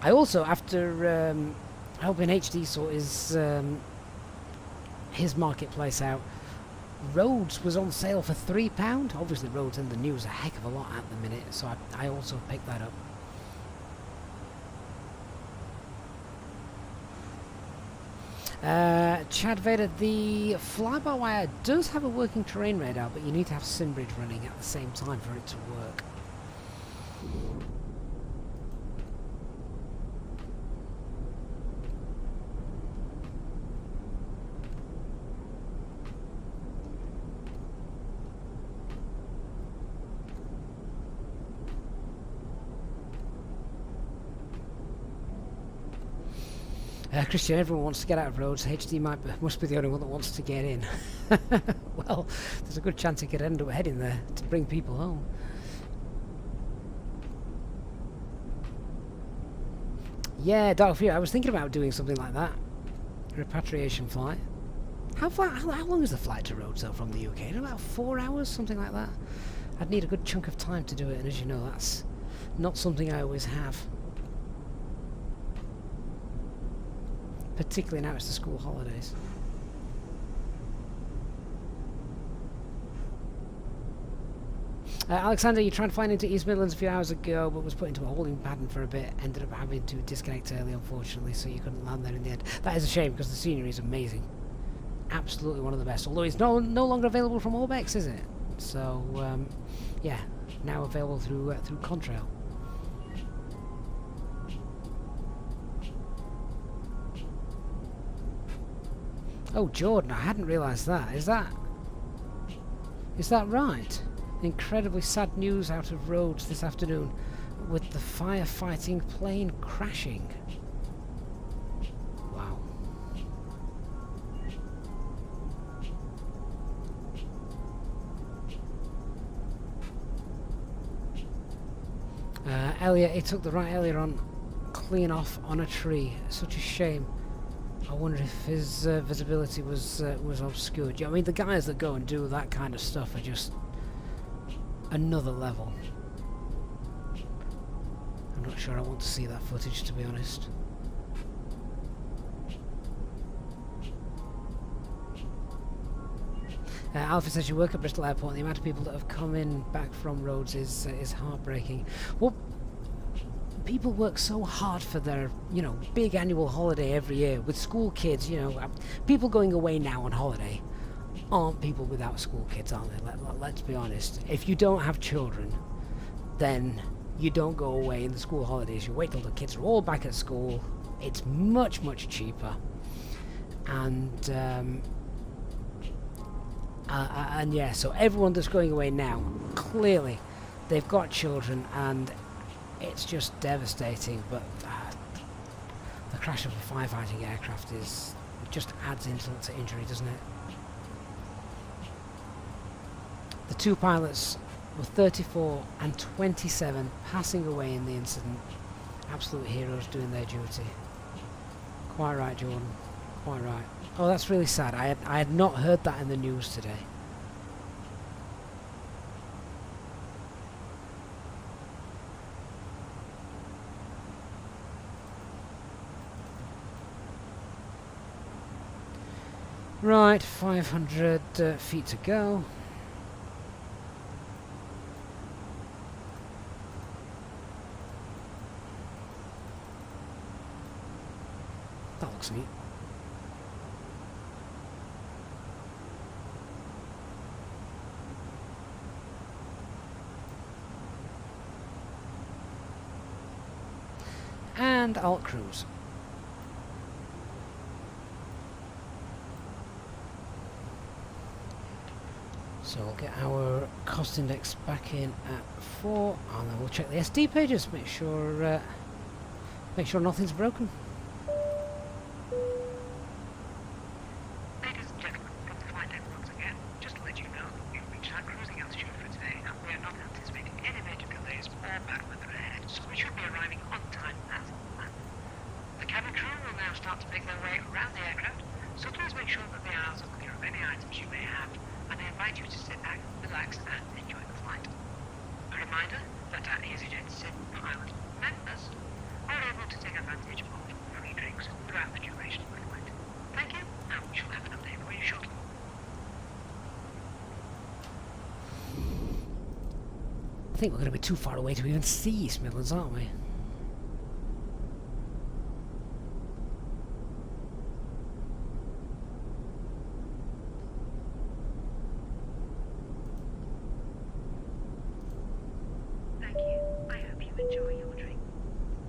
I also, after helping HD sort his marketplace out, Rhodes was on sale for £3. Obviously Rhodes in the news a heck of a lot at the minute, so I also picked that up. Chad Vader, the fly-by-wire does have a working terrain radar, but you need to have SimBridge running at the same time for it to work. Christian, everyone wants to get out of Rhodes. HD must be the only one that wants to get in. Well, there's a good chance he could end up heading there to bring people home. Yeah, Dark Fear, I was thinking about doing something like that. A repatriation flight. How long is the flight to Rhodes though from the UK? About 4 hours, something like that. I'd need a good chunk of time to do it, and as you know, that's not something I always have. Particularly now it's the school holidays. Alexander, you tried flying into East Midlands a few hours ago, but was put into a holding pattern for a bit. Ended up having to disconnect early, unfortunately, so you couldn't land there in the end. That is a shame, because the scenery is amazing. Absolutely one of the best. Although it's no longer available from Orbex, is it? So, yeah, now available through Contrail. Oh, Jordan, I hadn't realised that. Is that right? Incredibly sad news out of Rhodes this afternoon with the firefighting plane crashing. Wow. Elliot, he took the right earlier on. clean off on a tree. Such a shame. I wonder if his visibility was obscured. I mean, the guys that go and do that kind of stuff are just another level. I'm not sure I want to see that footage, to be honest. Alfie says you work at Bristol Airport and the amount of people that have come in back from Rhodes is heartbreaking. Well, people work so hard for their, you know, big annual holiday every year with school kids, you know. People going away now on holiday aren't people without school kids, aren't they? Let's be honest. If you don't have children, then you don't go away in the school holidays. You wait till the kids are all back at school. It's much, much cheaper. And yeah, so everyone that's going away now, clearly they've got children, and it's just devastating. But the crash of a firefighting aircraft just adds insult to injury, doesn't it? The two pilots were 34 and 27, passing away in the incident. Absolute heroes doing their duty. Quite right, Jordan. Quite right. Oh, that's really sad. I had not heard that in the news today. Right, 500 feet to go. That looks neat. And alt cruise. So we'll get our cost index back in at 4, and then we'll check the SD pages, make sure nothing's broken. Ladies and gentlemen, from the flight deck once again, just to let you know that we've reached our cruising altitude for today, and we are not anticipating any major delays or bad weather ahead, so we should be arriving on time as planned. The cabin crew will now start to make their way around the aircraft, so please make sure that the aisles are clear of any items you may have, and I invite you to sit back, relax, and enjoy the flight. A reminder that our Easyjet SIM pilot members are able to take advantage of free drinks throughout the duration of the flight. Thank you, and we shall have an update for you shortly. I think we're going to be too far away to even see East Midlands, aren't we? Thank you. I hope you enjoy your drink.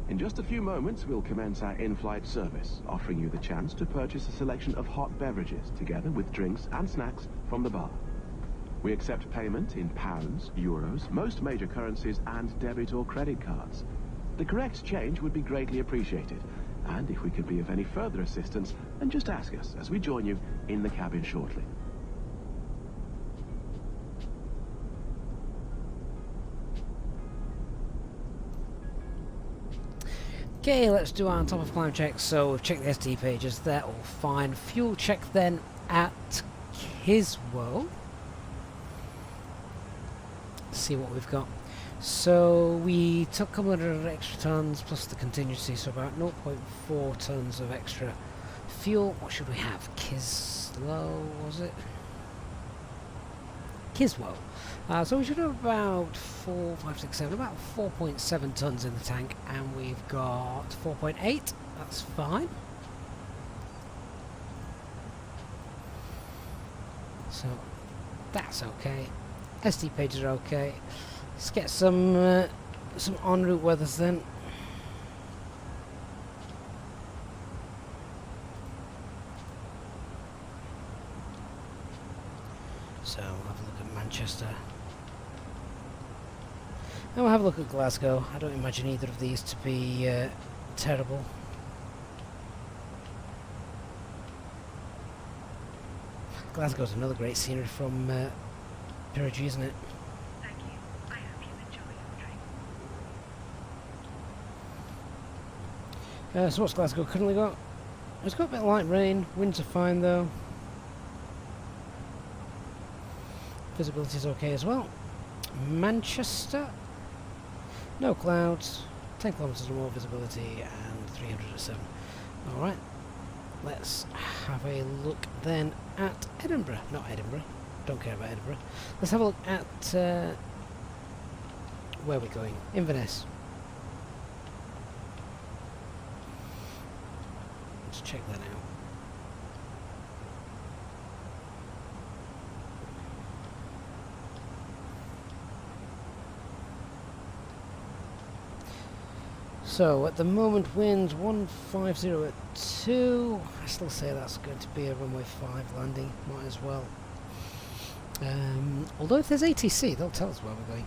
In just a few moments, we'll commence our in-flight service, offering you the chance to purchase a selection of hot beverages, together with drinks and snacks from the bar. We accept payment in pounds, euros, most major currencies, and debit or credit cards. The correct change would be greatly appreciated, and if we could be of any further assistance, then just ask us as we join you in the cabin shortly. Okay, let's do our top of climb check. So we've checked the SD pages, they're all fine. Fuel check then at Kiswo. See what we've got. So we took a couple of extra tons plus the contingency, so about 0.4 tons of extra fuel. What should we have? Kislo, was it? Kiswo. So we should have about 4, 5, 6, 7, about 4.7 tons in the tank, and we've got 4.8. That's fine. So that's okay. SD pages are okay. Let's get some en route weathers then. So we'll have a look at Manchester. And we'll have a look at Glasgow. I don't imagine either of these to be terrible. Glasgow's another great scenery from Peerage, isn't it? Thank you. I hope you enjoy your drink. So what's Glasgow currently got? It's got a bit of light rain, winds are fine though. Visibility is okay as well. Manchester, no clouds, 10 kilometres or more visibility and 307. Alright, let's have a look then at Edinburgh. Not Edinburgh, don't care about Edinburgh. Let's have a look at where we're going. Inverness. Let's check that out. So at the moment winds 150 at 2. I still say that's going to be a runway 5 landing, might as well. Although if there's ATC they'll tell us where we're going.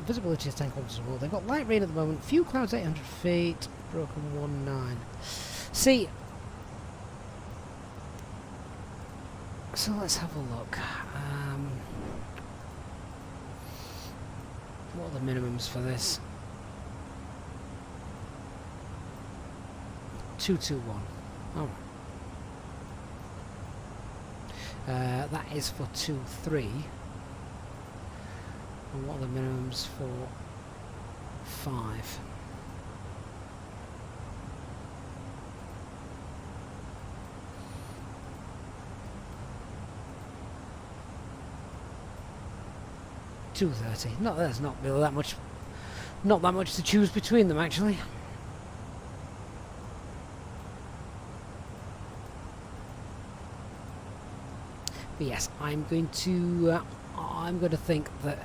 Visibility is 10 kilometers or more. They've got light rain at the moment, few clouds 800 feet, broken 19. See, so let's have a look. What are the minimums for this? 221. Alright. That is for 2-3. And what are the minimums for 5? $230. No, there's not really that much. Not that much to choose between them, actually. But yes, I'm going to think that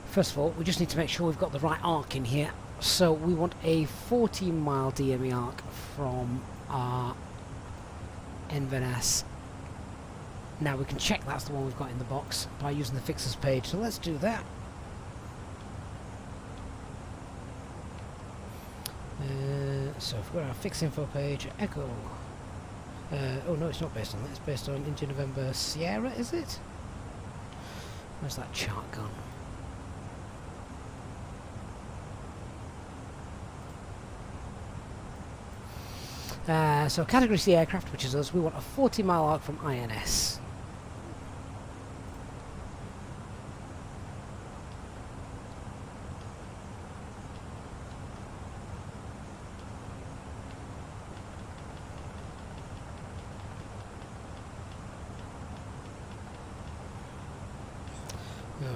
first of all we just need to make sure we've got the right arc in here. So we want a 14-mile DME arc from our Inverness. Now we can check that's the one we've got in the box by using the fixers page. So let's do that. So if we've got our fix info page, echo. Oh no, it's not based on that, it's based on India November Sierra, is it? Where's that chart gone? So category C aircraft, which is us, we want a 40-mile arc from INS.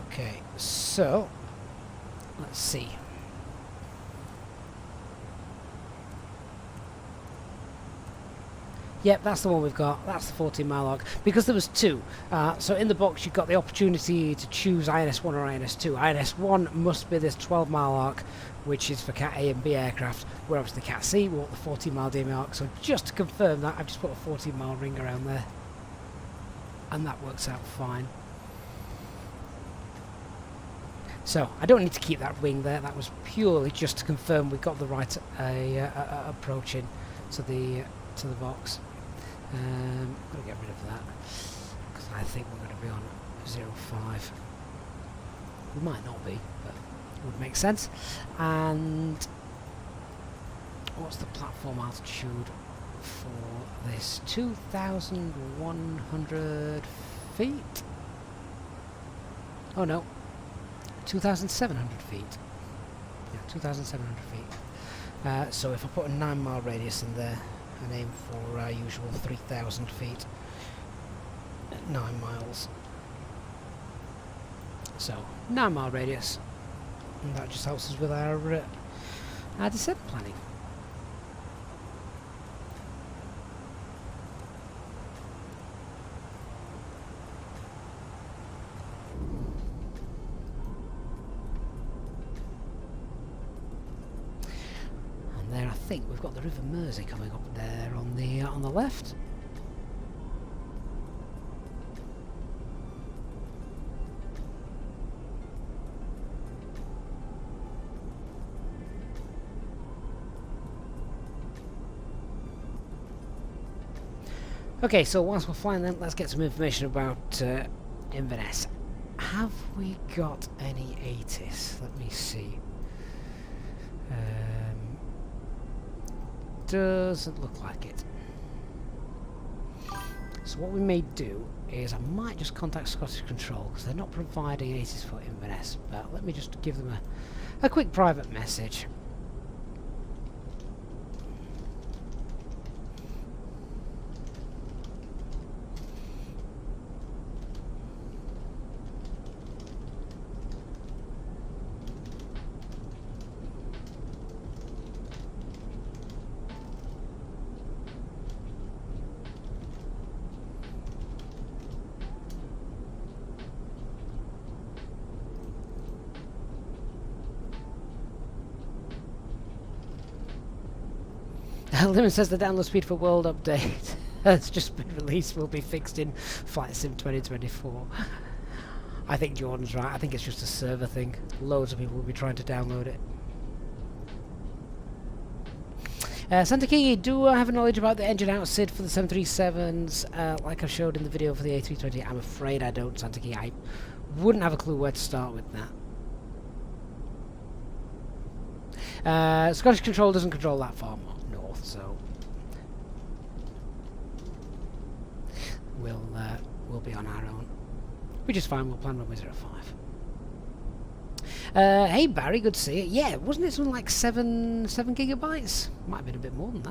Okay, so let's see. Yep, that's the one we've got. That's the 14-mile arc. Because there was two. So in the box you've got the opportunity to choose INS-1 or INS-2. INS-1 must be this 12-mile arc, which is for Cat A and B aircraft, where obviously Cat C will want the 14-mile DME arc. So just to confirm that, I've just put a 14-mile ring around there. And that works out fine. So I don't need to keep that wing there. That was purely just to confirm we got the right approach in to the box. I'm going to get rid of that because I think we're going to be on 05. We might not be, but it would make sense. And what's the platform altitude for this? 2,100 feet? Oh no. 2,700 feet. Yeah, 2,700 feet. So if I put a 9-mile radius in there and aim for our usual 3,000 feet at 9 miles. So 9-mile radius, and that just helps us with our descent planning. There, I think we've got the River Mersey coming up there on the left. Okay, so whilst we're flying then, let's get some information about Inverness. Have we got any ATIS? Let me see. doesn't look like it. So what we may do is I might just contact Scottish Control because they're not providing 80s for Inverness, but let me just give them a quick private message. Lemon says the download speed for World Update has just been released, will be fixed in Flight Sim 2024. I think Jordan's right. I think it's just a server thing. Loads of people will be trying to download it. Santa King, do I have knowledge about the engine outsid for the 737s like I showed in the video for the A320? I'm afraid I don't, Santa King. I wouldn't have a clue where to start with that. Scottish Control doesn't control that far north, so we'll be on our own, which is fine. We'll plan runway 05. Hey Barry, good to see you. Yeah, wasn't it something like 7 gigabytes? Might have been a bit more than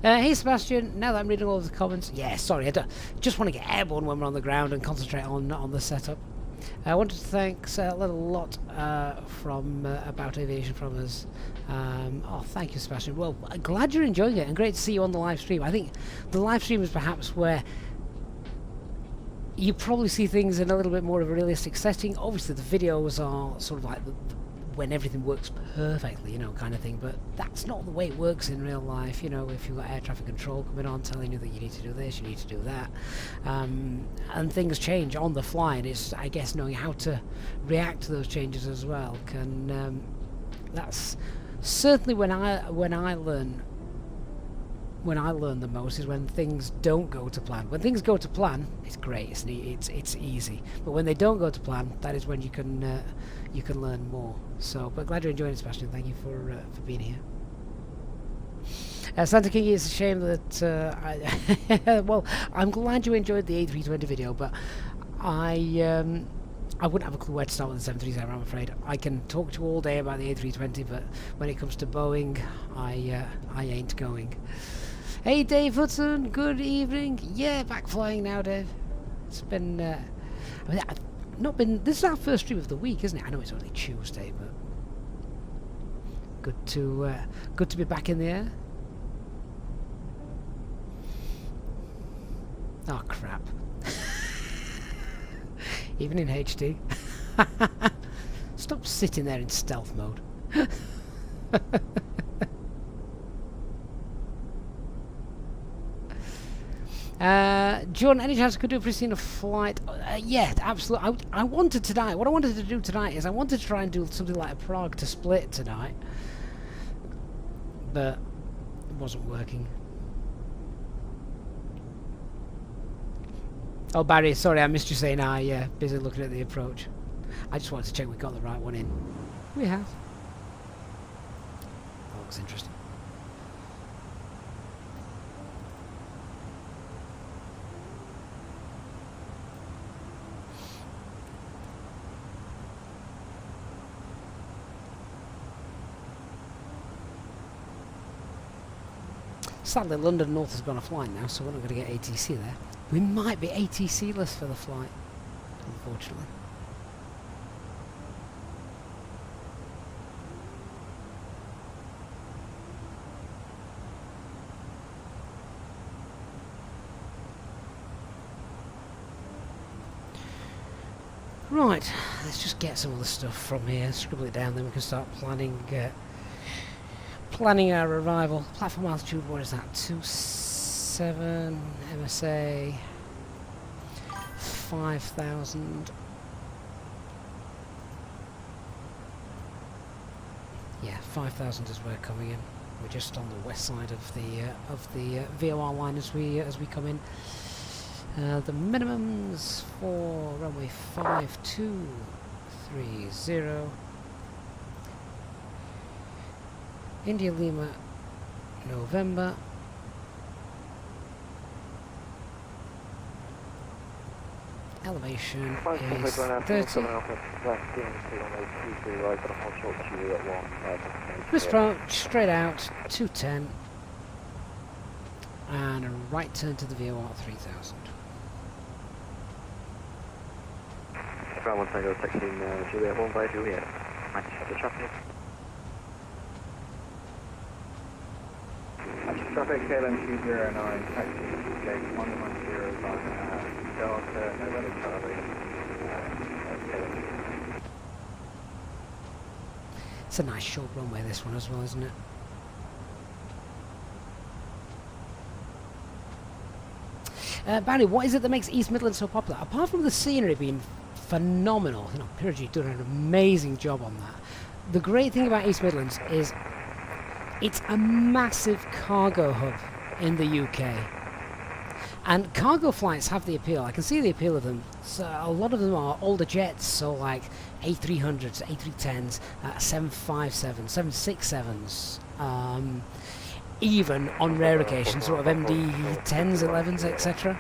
that. Hey Sebastian, now that I'm reading all of the comments, yeah, sorry, I just want to get airborne when we're on the ground and concentrate on the setup. I wanted to thank a lot from About Aviation from us. Oh, thank you, Sebastian. Well, glad you're enjoying it, and great to see you on the live stream. I think the live stream is perhaps where you probably see things in a little bit more of a realistic setting. Obviously, the videos are sort of like when everything works perfectly, you know, kind of thing. But that's not the way it works in real life. You know, if you've got air traffic control coming on, telling you that you need to do this, you need to do that, and things change on the fly, and it's, I guess, knowing how to react to those changes as well. That's certainly when I learn the most, is when things don't go to plan. When things go to plan, it's great, it's easy. But when they don't go to plan, that is when you can learn more. So, but glad you're enjoying it, Sebastian. Thank you for being here. Santa King, it's a shame that well, I'm glad you enjoyed the A320 video, but I wouldn't have a clue where to start with the 737, I'm afraid. I can talk to you all day about the A320, but when it comes to Boeing, I ain't going. Hey Dave Hudson, good evening. Yeah, back flying now, Dave. It's been I mean, I've not been, this is our first stream of the week, isn't it? I know it's only Tuesday, but good to be back in the air. Oh crap. Even in HD. Stop sitting there in stealth mode. John, any chance I could do a Pristina flight? Yeah, absolutely. I wanted tonight. What I wanted to do tonight is I wanted to try and do something like a Prague to Split tonight, but it wasn't working. Oh, Barry, sorry, I missed you saying hi. Yeah, busy looking at the approach. I just wanted to check we got the right one in. We have. That looks interesting. Sadly, London North has gone offline now, so we're not going to get ATC there. We might be ATC-less for the flight, unfortunately. Right, let's just get some of the stuff from here, scribble it down, then we can start planning our arrival. Platform altitude, what is that? 27 MSA 5,000. Yeah, 5,000 is where we're coming in. We're just on the west side of the VOR line as we come in. The minimums for runway 5230. India Lima November. Elevation is 30. Cruise approach, straight out, 210. And a right turn to the VOR 3000. Ground 1 Tango, taxiing Juliet 1 by Juliet. Manchester traffic. Traffic KLM 209, taxi gate 110 on Delta November Charlie. It's a nice short runway, this one as well, isn't it? Barry, what is it that makes East Midlands so popular? Apart from the scenery being phenomenal, you know, Purgy done an amazing job on that. The great thing about East Midlands is it's a massive cargo hub in the UK. And cargo flights have the appeal. I can see the appeal of them. So a lot of them are older jets, so like A300s, A310s, 757s, 767s. Even on rare occasions, sort of MD-10s, 11s, etc.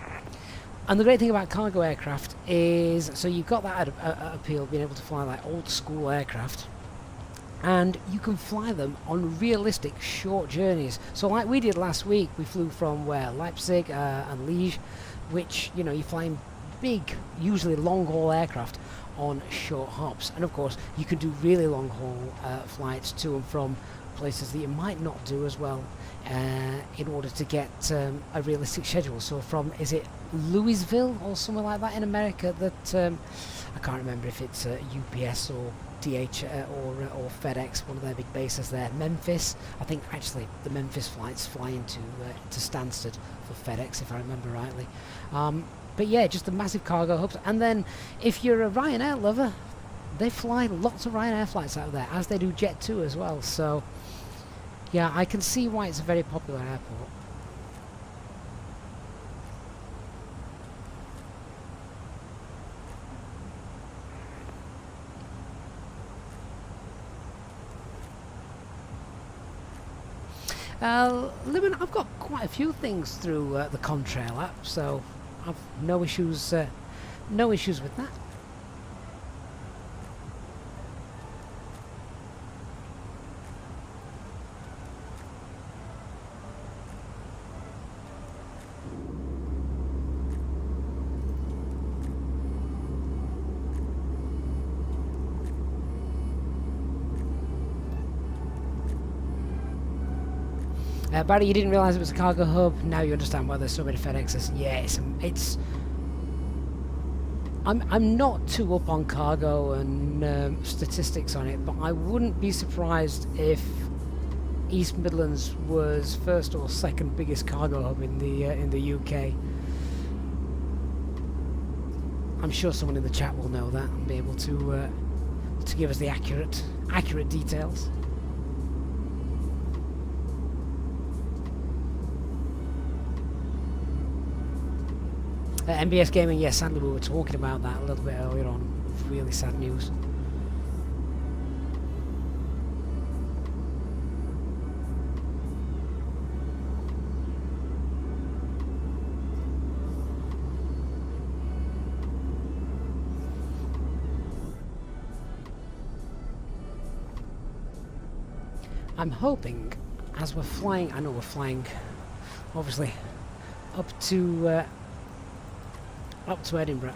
And the great thing about cargo aircraft is, so you've got that appeal, being able to fly like old school aircraft, and you can fly them on realistic short journeys. So like we did last week, we flew from Leipzig and Liège, which, you know, you're flying big, usually long haul aircraft on short hops. And of course, you can do really long haul flights to and from places that you might not do as well in order to get a realistic schedule. So from, is it Louisville or somewhere like that in America that I can't remember if it's UPS or DH or FedEx, one of their big bases there. Memphis, I think actually the Memphis flights fly into to Stansted for FedEx, if I remember rightly. But yeah, just the massive cargo hubs. And then if you're a Ryanair lover, they fly lots of Ryanair flights out of there, as they do Jet2 as well. So yeah, I can see why it's a very popular airport. Limon, I've got quite a few things through the Contrail app, so I've no issues with that. Barry, you didn't realise it was a cargo hub. Now you understand why there's so many FedExes. Yeah, it's I'm not too up on cargo and statistics on it, but I wouldn't be surprised if East Midlands was first or second biggest cargo hub in the UK. I'm sure someone in the chat will know that and be able to give us the accurate details. MBS Gaming, yes, sadly we were talking about that a little bit earlier on. Really sad news. I'm hoping, as we're flying, I know we're flying, obviously, up to Edinburgh.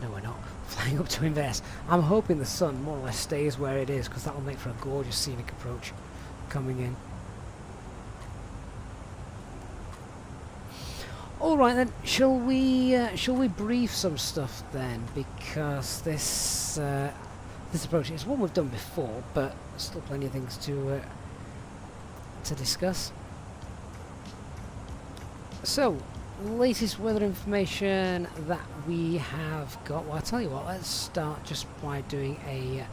No, we're not. Flying up to Inverness. I'm hoping the sun more or less stays where it is, because that'll make for a gorgeous scenic approach coming in. All right then, shall we brief some stuff then, because this approach is one we've done before, but still plenty of things to discuss. So, latest weather information that we have got. Well, I'll tell you what, let's start just by doing a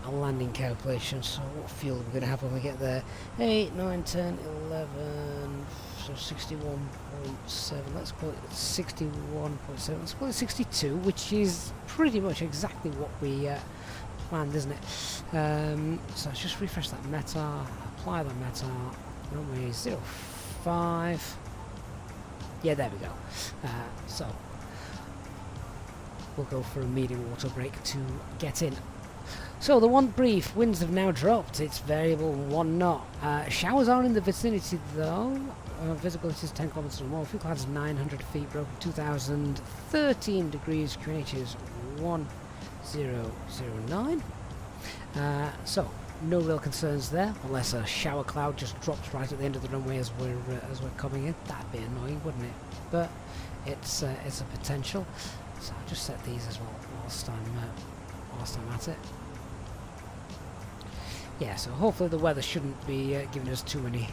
landing calculation. So what fuel we're going to have when we get there. 8, 9, 10, 11, so 61.7, let's call it 61.7, let's call it 62, which is pretty much exactly what we planned, isn't it? So let's just refresh that METAR, apply the METAR, runway 05. Yeah, there we go. So we'll go for a medium auto brake to get in. So the one brief, winds have now dropped, it's variable 1 knot. Showers are in the vicinity though. Visibility is 10 kilometers or more. Fuel cloud is 900 feet, broken 2013 degrees, QNH is 1009. So no real concerns there, unless a shower cloud just drops right at the end of the runway as we're coming in. That'd be annoying, wouldn't it? But it's a potential. So I'll just set these as well whilst I'm at it. Yeah, so hopefully the weather shouldn't be giving us too many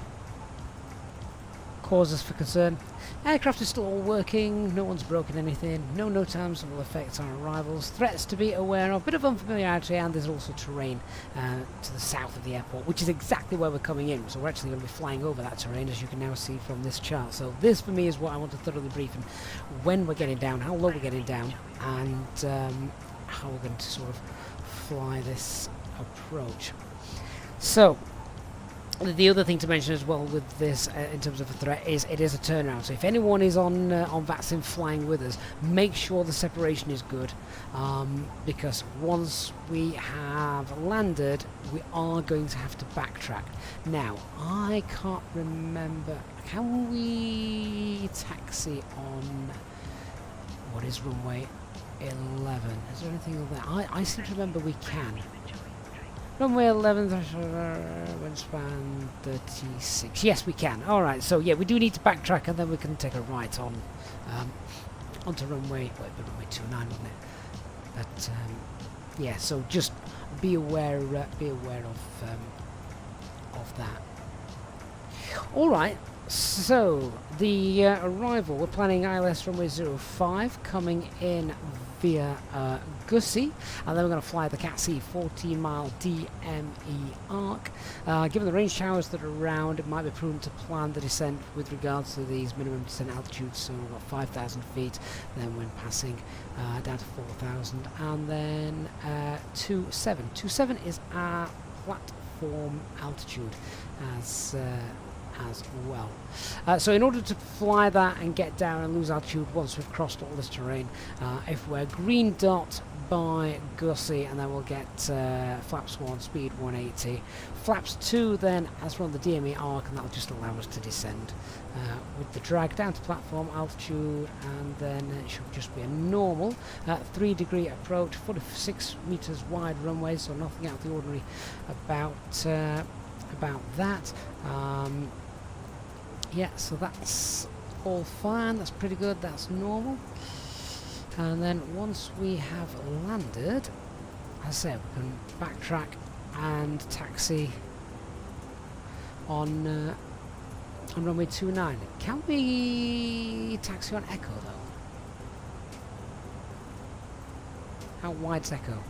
causes for concern. Aircraft is still all working, no one's broken anything, no NOTAMs will affect our arrivals. Threats to be aware of, bit of unfamiliarity, and there's also terrain to the south of the airport, which is exactly where we're coming in. So we're actually going to be flying over that terrain, as you can now see from this chart. So this for me is what I want to thoroughly brief, and when we're getting down, how low we're getting down, and how we're going to sort of fly this approach. So the other thing to mention as well with this, in terms of a threat, is it is a turnaround. So if anyone is on VATSIM flying with us, make sure the separation is good, because once we have landed, we are going to have to backtrack. Now, I can't remember, can we taxi on what is runway 11? Is there anything on that? I seem to remember we can. Runway 11, wingspan 36. Yes, we can. Alright, so yeah, we do need to backtrack, and then we can take a right on onto runway 29, wasn't it? But yeah, so just be aware of that. Alright, so the arrival, we're planning ILS runway 05 coming in via Gussie, and then we're going to fly the CAT-C 14-mile DME arc. Given the rain showers that are around, it might be prudent to plan the descent with regards to these minimum descent altitudes, so we've got 5,000 feet, then when passing down to 4,000, and then 27. 27 is our platform altitude as well. So in order to fly that and get down and lose altitude once we've crossed all this terrain, if we're green dot by Gussie, and then we'll get flaps 1, speed 180. Flaps 2 then, as we're on the DME arc, and that'll just allow us to descend with the drag down to platform altitude, and then it should just be a normal 3-degree approach, 46 meters wide runway, so nothing out of the ordinary about that. Yeah, so that's all fine, that's pretty good, that's normal. And then once we have landed, as I said, we can backtrack and taxi on runway 29. Can we taxi on Echo though? How wide's Echo?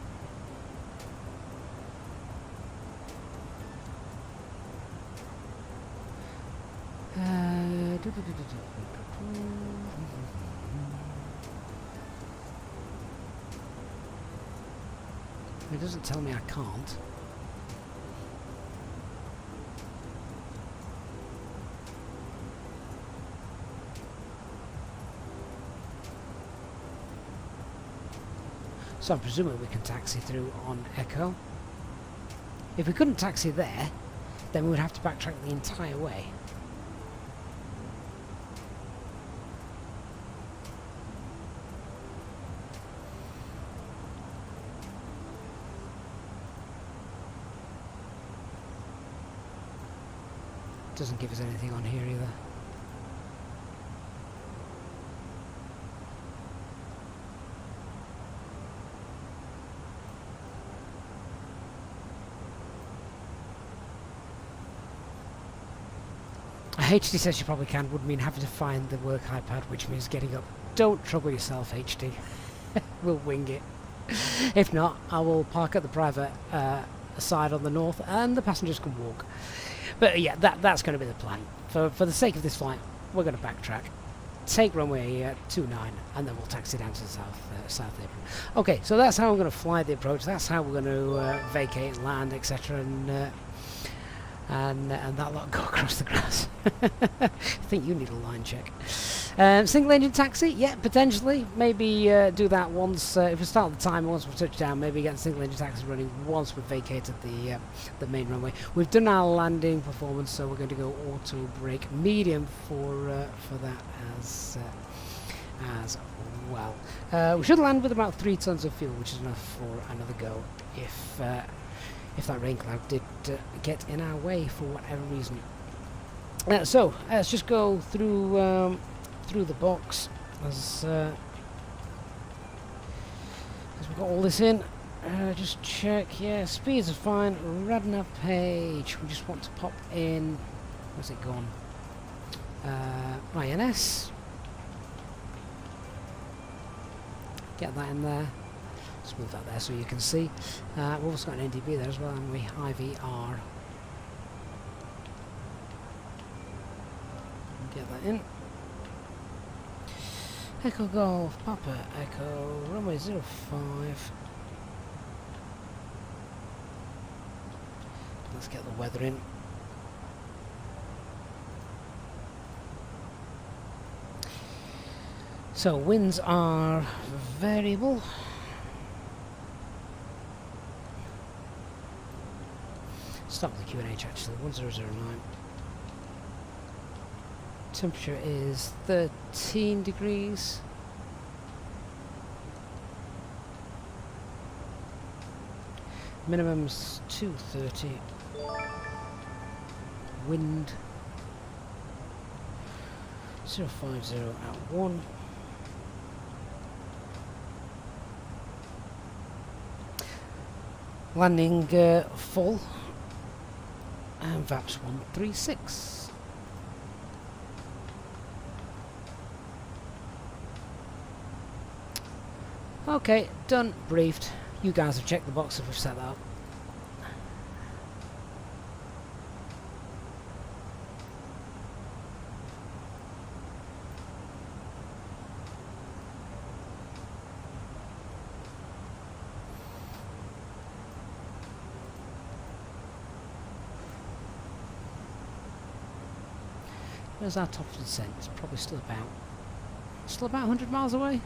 It doesn't tell me I can't. So I'm presuming we can taxi through on Echo. If we couldn't taxi there, then we would have to backtrack the entire way. Doesn't give us anything on here either. HD says you probably can, would mean having to find the work iPad, which means getting up. Don't trouble yourself, HD. We'll wing it. If not, I will park at the private side on the north, and the passengers can walk. But yeah, that's going to be the plan. For the sake of this flight, we're going to backtrack, take runway 29, and then we'll taxi down to the south apron. Okay, so that's how I'm going to fly the approach. That's how we're going to vacate, land, etc. And and that lot go across the grass. I think you need a line check. Single engine taxi, yeah, potentially. Maybe do that once, if we start the timer, once we touch down, maybe get the single engine taxi running once we've vacated the main runway. We've done our landing performance, so we're going to go auto brake medium for that as well. We should land with about 3 tons of fuel, which is enough for another go if that rain cloud did get in our way for whatever reason. So let's just go through the box as we've got all this in. Just check, yeah, speeds are fine. Radnar page, we just want to pop in, where's it gone? INS. Get that in there. Just move that there so you can see. We've also got an NDB there as well, and we IVR. Get that in. Echo Golf, Papa Echo, runway 05. Let's get the weather in. So winds are variable. Start with the QNH actually, 1009. Temperature is 13 degrees. Minimum's 230. Wind 050 at 1. Landing full, and VAPS 136. Okay, done, briefed. You guys have checked the box if we've set that up. Where's our top of descent? It's probably still about 100 miles away.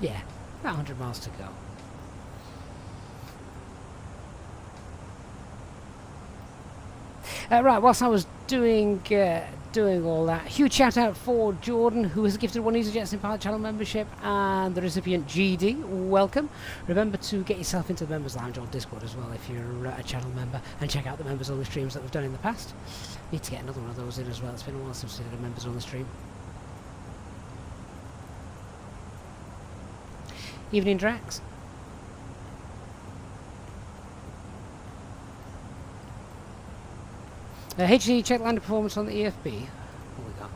Yeah, about 100 miles to go. Right, whilst I was doing all that, huge shout out for Jordan, who has gifted 1 Easyjet in Pilot Channel membership, and the recipient GD. Welcome. Remember to get yourself into the members lounge on Discord as well if you're a channel member, and check out the members only streams that we've done in the past. Need to get another one of those in as well. It's been a while since we did a members only stream. Evening, Drax. HD check landing performance on the EFB. What we got?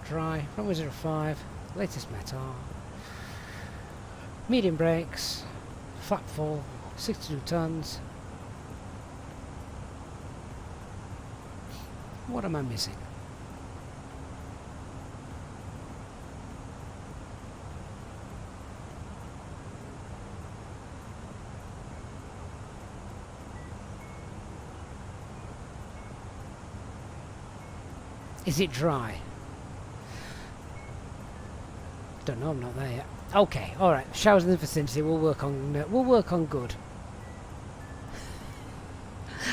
Dry, runway 05, latest METAR. Medium brakes, flap full, 62 tons. What am I missing? Is it dry? Don't know, I'm not there yet. Okay, alright, showers in the vicinity, we'll work on good.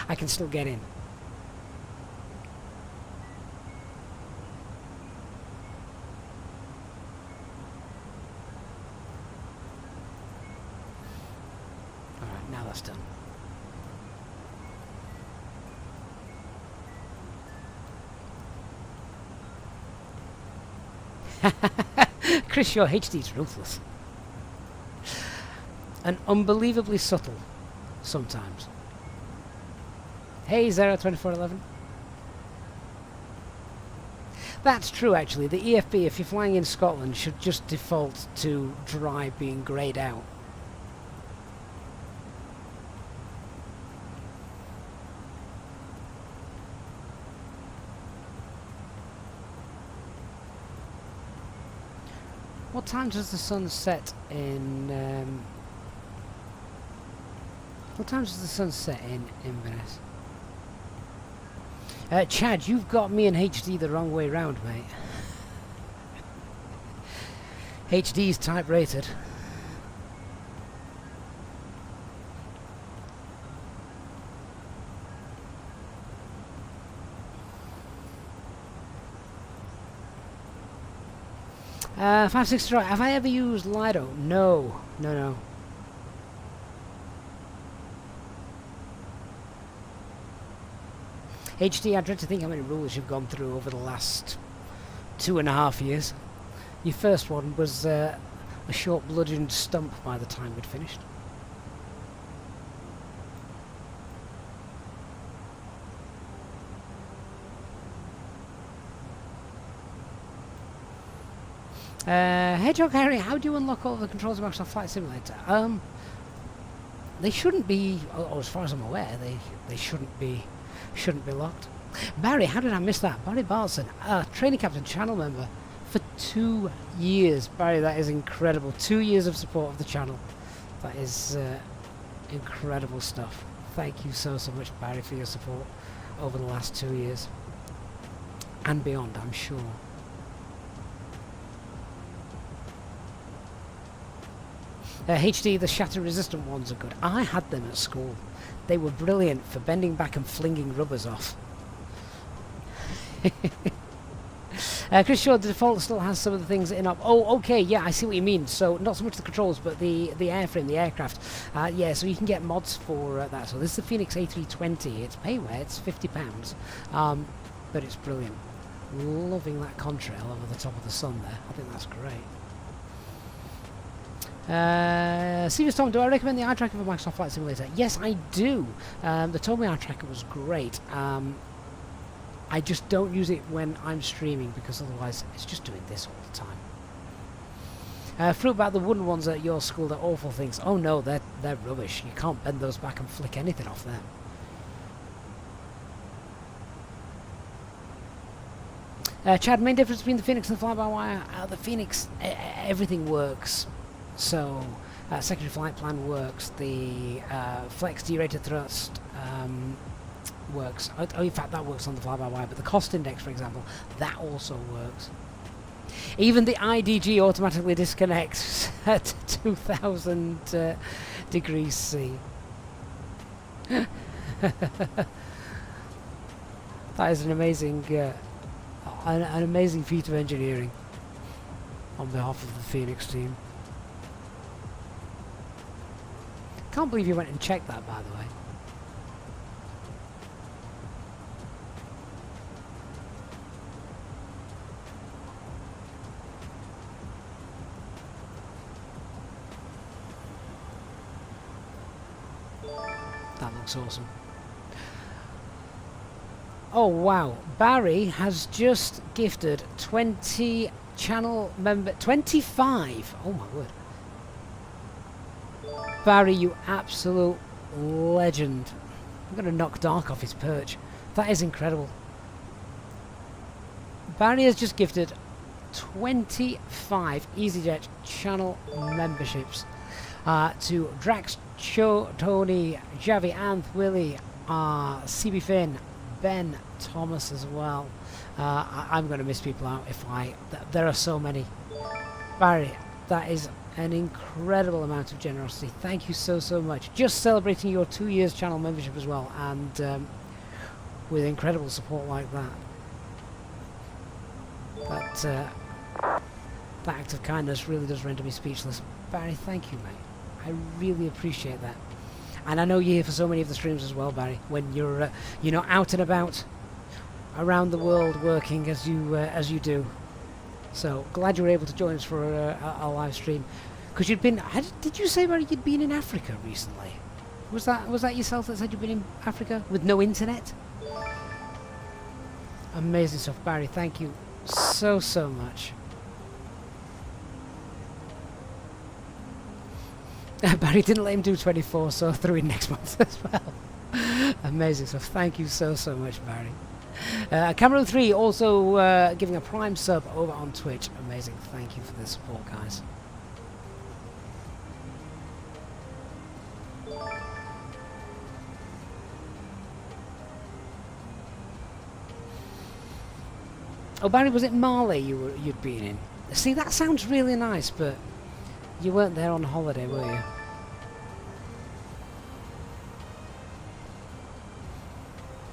I can still get in. Alright, now that's done. Chris, your HD's ruthless. And unbelievably subtle sometimes. Hey, Zara2411. That's true, actually. The EFB, if you're flying in Scotland, should just default to dry being greyed out. What time does the sun set in... what time does the sun set in Inverness? Chad, you've got me and HD the wrong way round, mate. HD's type rated. Uh, 560, have I ever used Lido? No. No. HD, I dread to think how many rules you've gone through over the last 2.5 years. Your first one was a short bludgeoned stump by the time we'd finished. Hedgehog Harry, how do you unlock all the controls of Microsoft Flight Simulator? They shouldn't be, or as far as I'm aware, they shouldn't be locked. Barry, how did I miss that? Barry Bartson, training captain, channel member for 2 years. Barry, that is incredible. 2 years of support of the channel. That is incredible stuff. Thank you so much, Barry, for your support over the last 2 years and beyond, I'm sure. HD, the shatter-resistant ones are good. I had them at school. They were brilliant for bending back and flinging rubbers off. Chris Shaw, the default still has some of the things in up. Oh, okay, yeah, I see what you mean. So not so much the controls, but the airframe, the aircraft. Yeah, so you can get mods for that. So this is the Fenix A320. It's payware. It's £50, but it's brilliant. Loving that contrail over the top of the sun there. I think that's great. Serious Tom, do I recommend the eye tracker for Microsoft Flight Simulator? Yes, I do. The Tomy eye tracker was great. I just don't use it when I'm streaming because otherwise it's just doing this all the time. Fruit about the wooden ones at your school, they're awful things. Oh no, they're rubbish. You can't bend those back and flick anything off them. Chad, main difference between the Fenix and the fly-by-wire? The Fenix, everything works. So, secondary flight plan works, the flex derated thrust works. Oh, in fact, that works on the fly-by-wire, but the cost index, for example, that also works. Even the IDG automatically disconnects at 2000 degrees C. That is an amazing, an amazing feat of engineering on behalf of the Fenix team. Can't believe you went and checked that, by the way. That looks awesome. Oh wow, Barry has just gifted 20 channel member 25. Oh my word. Barry, you absolute legend. I'm going to knock Dark off his perch. That is incredible. Barry has just gifted 25 Easyjet channel memberships to Drax, Cho, Tony, Javi, Anth, Willie, CB Finn, Ben, Thomas as well. I'm going to miss people out if there are so many. Barry, that is an incredible amount of generosity. Thank you so much. Just celebrating your 2 years channel membership as well, and with incredible support like that. That act of kindness really does render me speechless. Barry, thank you, mate. I really appreciate that. And I know you're here for so many of the streams as well, Barry, when you're out and about around the world working as you do. So glad you were able to join us for a live stream, because you'd been. Did you say, Barry, you'd been in Africa recently? Was that yourself that said you'd been in Africa with no internet? Amazing stuff, Barry. Thank you so much. Barry didn't let him do 24, so threw in next month as well. Amazing stuff. Thank you so much, Barry. Camera 3 also giving a Prime sub over on Twitch. Amazing. Thank you for the support, guys. Oh, Barry, was it Mali you'd been in? See, that sounds really nice, but you weren't there on holiday, were you?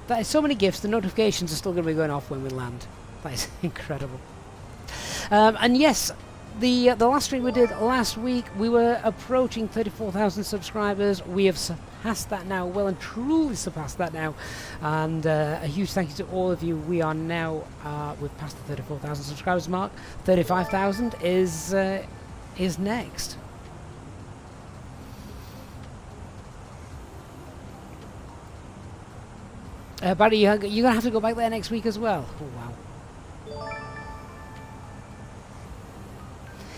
That is so many gifts. The notifications are still going to be going off when we land. That is incredible. And yes, the last stream we did last week, we were approaching 34,000 subscribers. We have surpassed that now, well and truly surpassed that now. And a huge thank you to all of you. We are now we've passed the 34,000 subscribers mark. 35,000 is next. Barry, you're going to have to go back there next week as well. Oh, wow.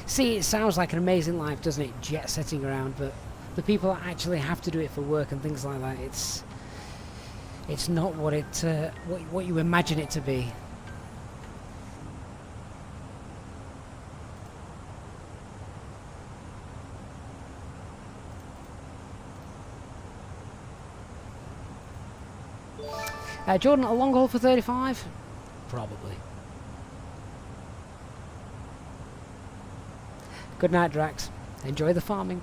See, it sounds like an amazing life, doesn't it? Jet setting around, but the people that actually have to do it for work and things like that, it's not what it what you imagine it to be. Jordan, a long haul for 35? Probably. Good night, Drax. Enjoy the farming.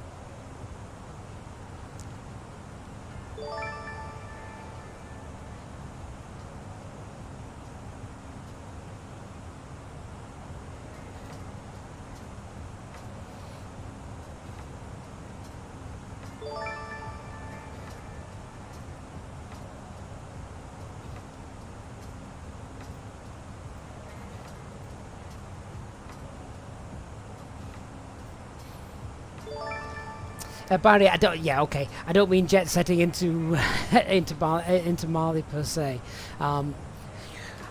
Barry, I don't. Yeah, okay. I don't mean jet setting into into Mali per se. I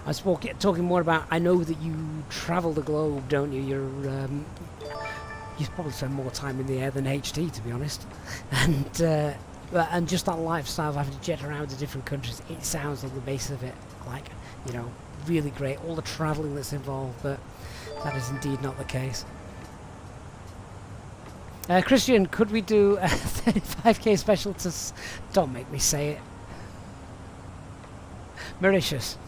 was talking more about. I know that you travel the globe, don't you? You probably spend more time in the air than HT, to be honest. And just that lifestyle of having to jet around to different countries. It sounds on the basis of it like, you know, really great. All the travelling that's involved, but that is indeed not the case. Christian, could we do a 35k special to... Don't make me say it. Mauritius.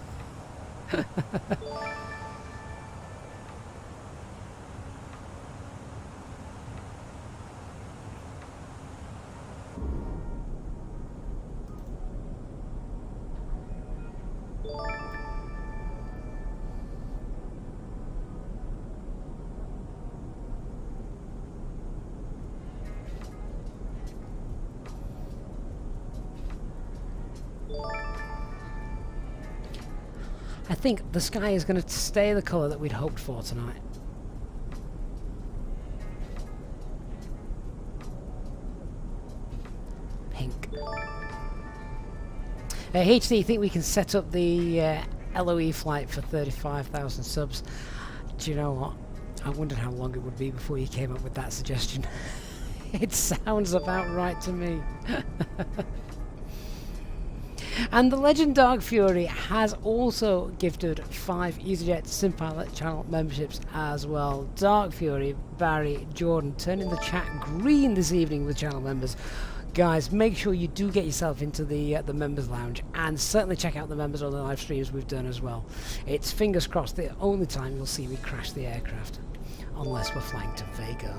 I think the sky is going to stay the colour that we'd hoped for tonight. Pink. HD, you think we can set up the LOE flight for 35,000 subs? Do you know what? I wondered how long it would be before you came up with that suggestion. It sounds about right to me. And the legend Dark Fury has also gifted 5 Easyjet SimPilot channel memberships as well. Dark Fury, Barry, Jordan, turning the chat green this evening with channel members. Guys, make sure you do get yourself into the members lounge, and certainly check out the members on the live streams we've done as well. It's fingers crossed the only time you'll see me crash the aircraft, unless we're flying to Vega.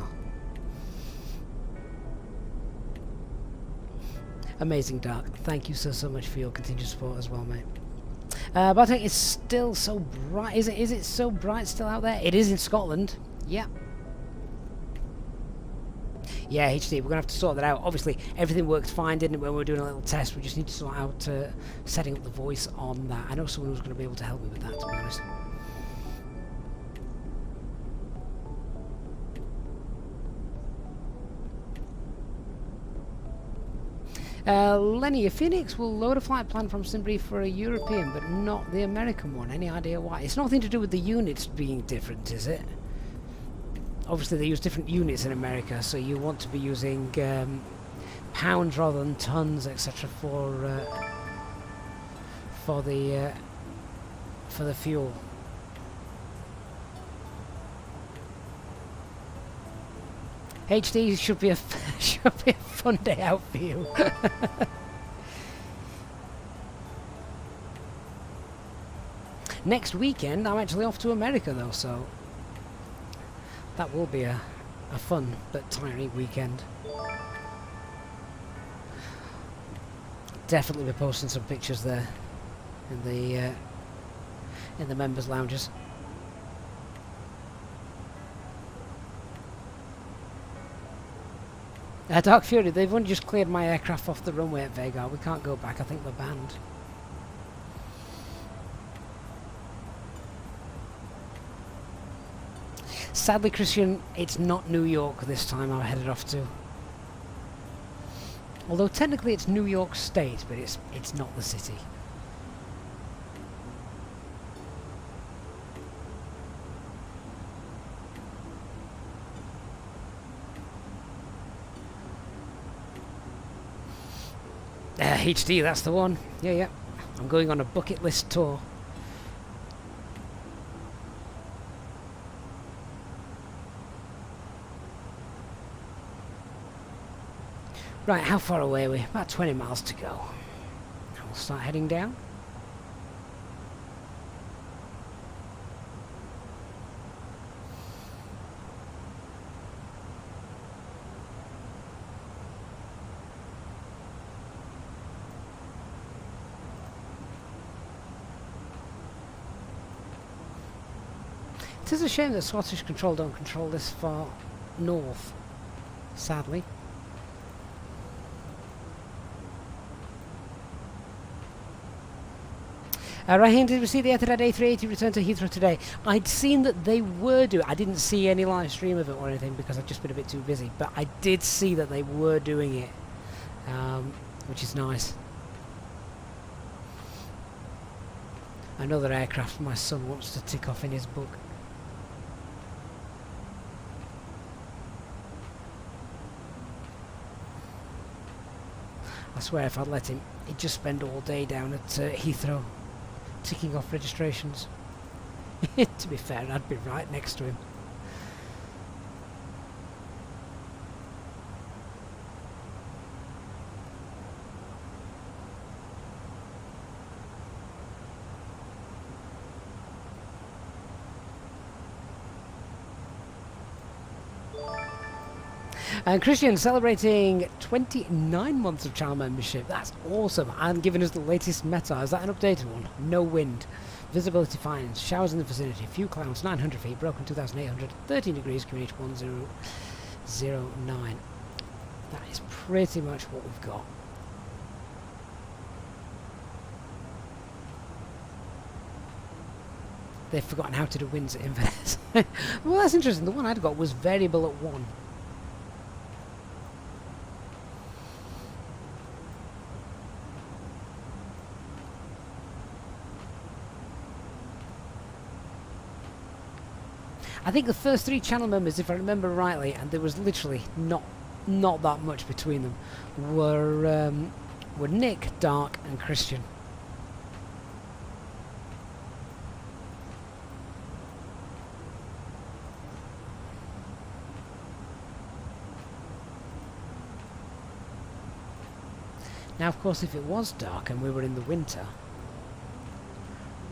Amazing, Dark. Thank you so much for your continued support as well, mate. But I think it's still so bright. Is it so bright still out there? It is in Scotland. Yeah. Yeah, HD, we're going to have to sort that out. Obviously, everything worked fine, didn't it, when we were doing a little test. We just need to sort out setting up the voice on that. I know someone who's going to be able to help me with that, to be honest. Lenny, a Phoenix will load a flight plan from Simbury for a European, but not the American one. Any idea why? It's nothing to do with the units being different, is it? Obviously, they use different units in America, so you want to be using pounds rather than tons, etc. for the for the fuel. HD should be a should be a fun day out for you. Next weekend I'm actually off to America though, so that will be a fun but tiring weekend. Definitely be posting some pictures there in the members' lounges. Dark Fury, they've only just cleared my aircraft off the runway at Vega. We can't go back, I think they're banned. Sadly, Christian, it's not New York this time I'm headed off to. Although technically it's New York State, but it's not the city. HD, that's the one. Yeah. I'm going on a bucket list tour. Right, how far away are we? About 20 miles to go. And we'll start heading down. It is a shame that Scottish Control don't control this far north, sadly. Raheem, did we see the Etihad A380 return to Heathrow today? I'd seen that they were doing. I didn't see any live stream of it or anything because I've just been a bit too busy, but I did see that they were doing it, which is nice. Another aircraft my son wants to tick off in his book. I swear if I'd let him, he'd just spend all day down at Heathrow ticking off registrations. To be fair, I'd be right next to him. And Christian celebrating 29 months of channel membership. That's awesome. And giving us the latest meta. Is that an updated one? No wind. Visibility fine. Showers in the vicinity. Few clouds. 900 feet. Broken 2,800. 13 degrees. QNH 1009. That is pretty much what we've got. They've forgotten how to do winds at Inverness. Well, that's interesting. The one I'd got was variable at 1. I think the first 3 channel members, if I remember rightly, and there was literally not that much between them, were Nick, Dark, and Christian. Now, of course, if it was dark and we were in the winter,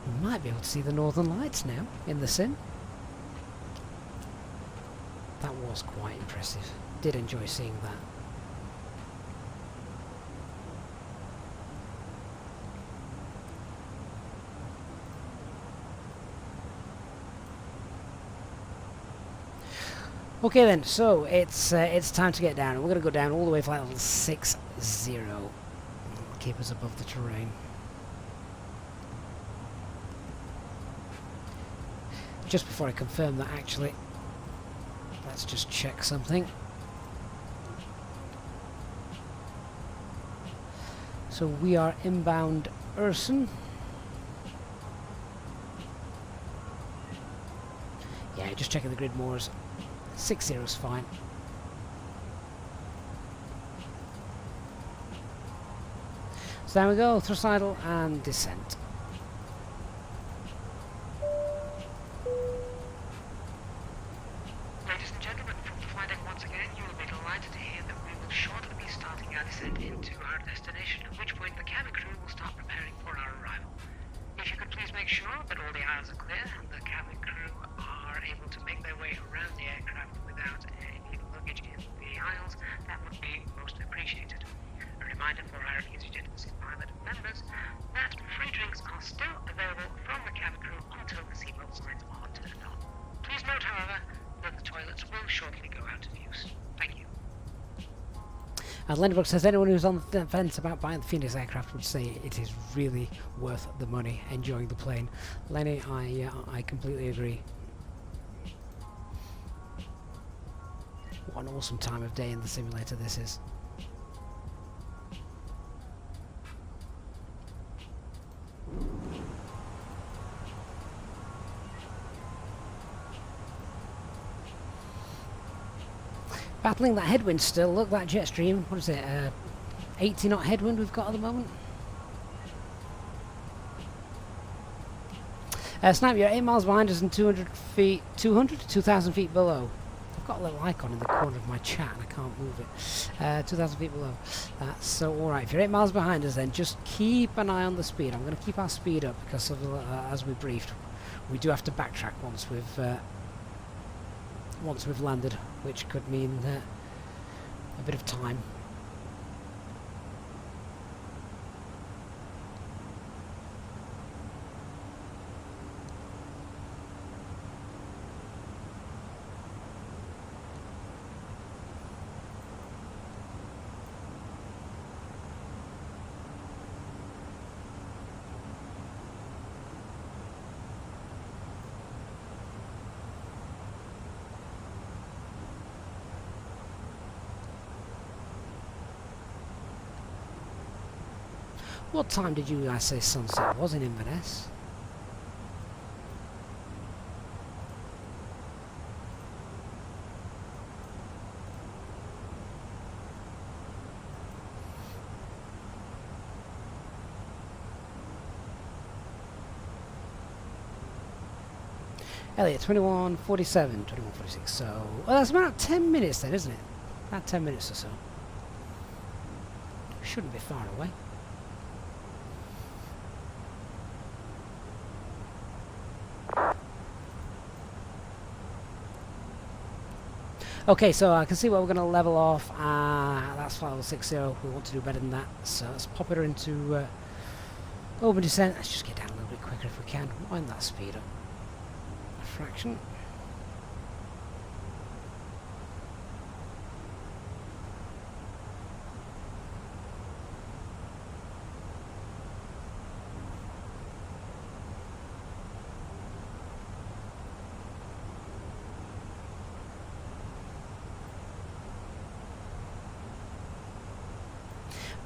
we might be able to see the Northern Lights now in the sim. That was quite impressive. Did enjoy seeing that. Okay then, so it's time to get down, and we're going to go down all the way flight level 60. Keep us above the terrain. Just before I confirm that, actually, let's just check something. So we are inbound Urson. Yeah, just checking the grid moors. 60 is fine. So there we go, thrust idle and descent. shrouds are clear and the cabin crew are able to make their way around the aircraft without any luggage in the aisles, that would be most appreciated. A reminder for our Easyjet pilot members that free drinks are still available from the cabin crew until the seatbelt signs are turned on. Please note, however, that the toilets will shortly go out of use. Thank you. Lenderbrook says anyone who's on the fence about buying the Phoenix aircraft would say it is really worth the money, enjoying the plane. Lenny, I completely agree. What an awesome time of day in the simulator this is. Battling that headwind still. Look, that jet stream. What is it? 80 knot headwind we've got at the moment. Snipe, you're 8 miles behind us and 200 feet, 200 to 2,000 feet below. I've got a little icon in the corner of my chat and I can't move it. 2,000 feet below. So, alright, if you're 8 miles behind us, then just keep an eye on the speed. I'm going to keep our speed up because, of, as we briefed, we do have to backtrack once we've landed, which could mean a bit of time. What time did you guys say sunset was in Inverness? Elliot, 21:47, 21:46. So, well, that's about 10 minutes then, isn't it? About 10 minutes or so. Shouldn't be far away. Okay, so I can see where we're going to level off. That's 5060. We want to do better than that. So let's pop it into open descent. Let's just get down a little bit quicker if we can. Wind that speed up a fraction.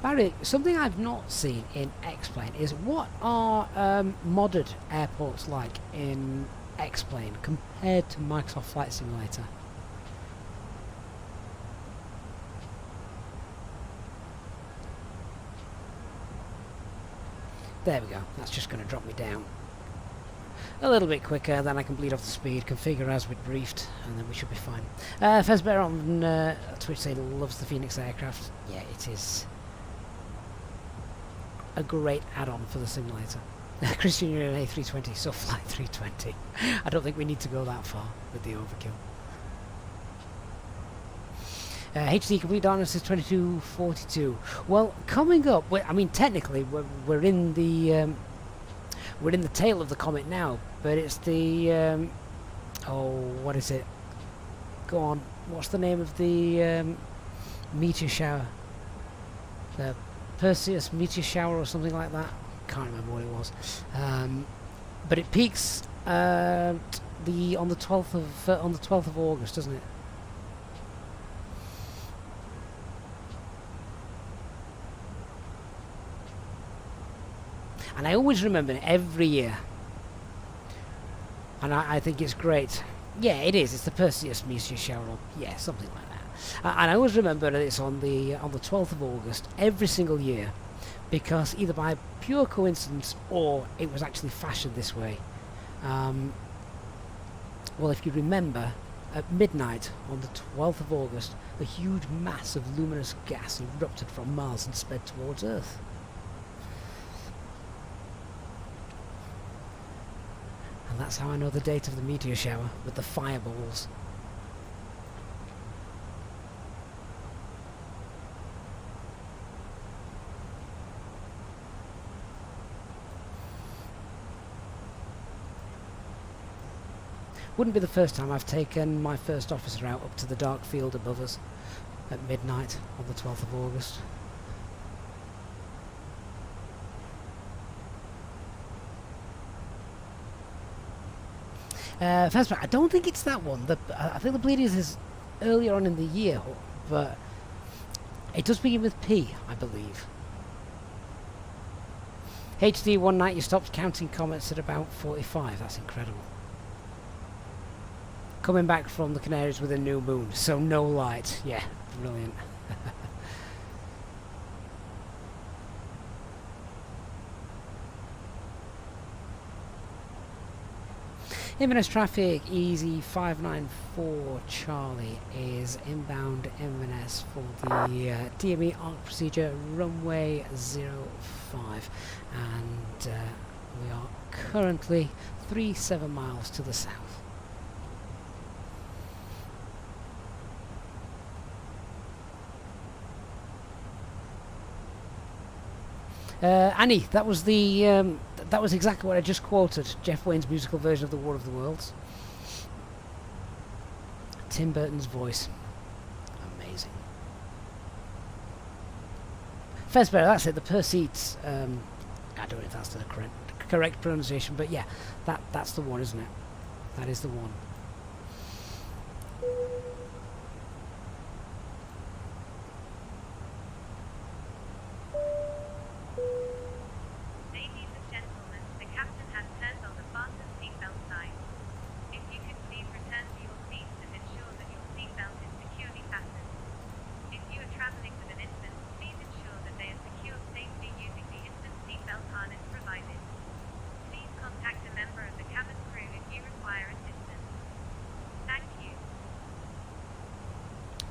Barry, something I've not seen in X-Plane is what are modded airports like in X-Plane compared to Microsoft Flight Simulator? There we go, that's just going to drop me down a little bit quicker, then I can bleed off the speed, configure as we'd briefed, and then we should be fine. Fezbear on Twitch saying loves the Phoenix aircraft. Yeah, it is a great add-on for the simulator. Christian, you're an A320, so fly 320. I don't think we need to go that far with the overkill. HD Complete Darkness is 22:42. Well, coming up, I mean, technically, we're in the tail of the comet now, but it's the oh, what is it? Go on, what's the name of the meteor shower? The Perseus meteor shower or something like that. Can't remember what it was. But it peaks on the 12th of August, doesn't it? And I always remember it every year, and I think it's great. Yeah, it is. It's the Perseus meteor shower, or yeah, something like that. And I always remember that it's on the 12th of August every single year, because either by pure coincidence or it was actually fashioned this way. Well, if you remember, at midnight on the 12th of August, a huge mass of luminous gas erupted from Mars and sped towards Earth. And that's how I know the date of the meteor shower, with the fireballs. Wouldn't be the first time I've taken my first officer out up to the dark field above us at midnight on the 12th of August. First, I don't think it's that one. I think the Bleeders is earlier on in the year, but it does begin with P, I believe. HD, one night you stopped counting comets at about 45. That's incredible. Coming back from the Canaries with a new moon, so no light. Yeah, brilliant. Inverness traffic, Easy 594 Charlie is inbound Inverness for the DME ARC procedure runway 05, and we are currently 37 miles to the south. Annie, that was the that was exactly what I just quoted. Jeff Wayne's musical version of The War of the Worlds. Tim Burton's voice, amazing. First better, that's it. The per seats. I don't know if that's the correct pronunciation, but yeah, that's the one, isn't it? That is the one.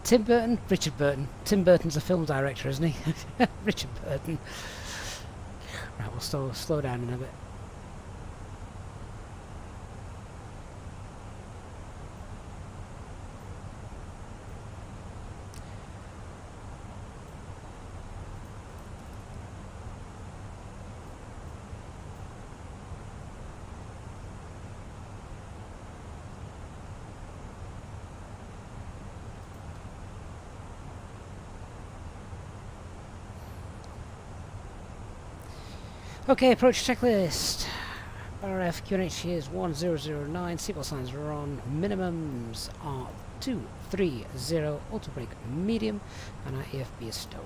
Tim Burton? Richard Burton. Tim Burton's a film director, isn't he? Richard Burton. Right, we'll slow down in a bit. Okay, approach checklist. RF QNH is 1009, seatbelt signs are on, minimums are 230, auto brake medium, and our AFB is stowed.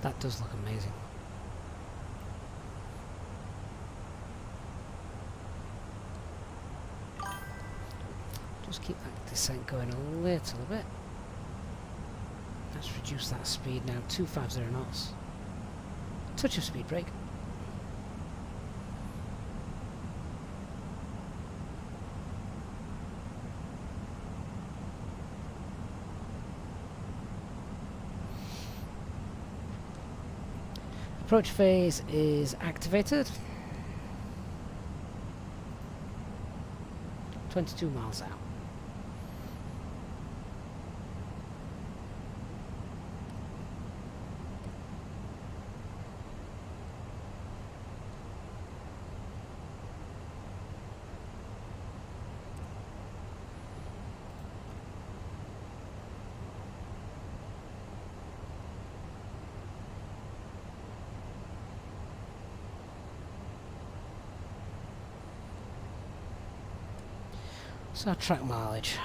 That does look amazing. Just keep that descent going a little bit. Let's reduce that speed now, 250 knots. Touch of speed brake. Approach phase is activated. 22 miles out. So our track mileage,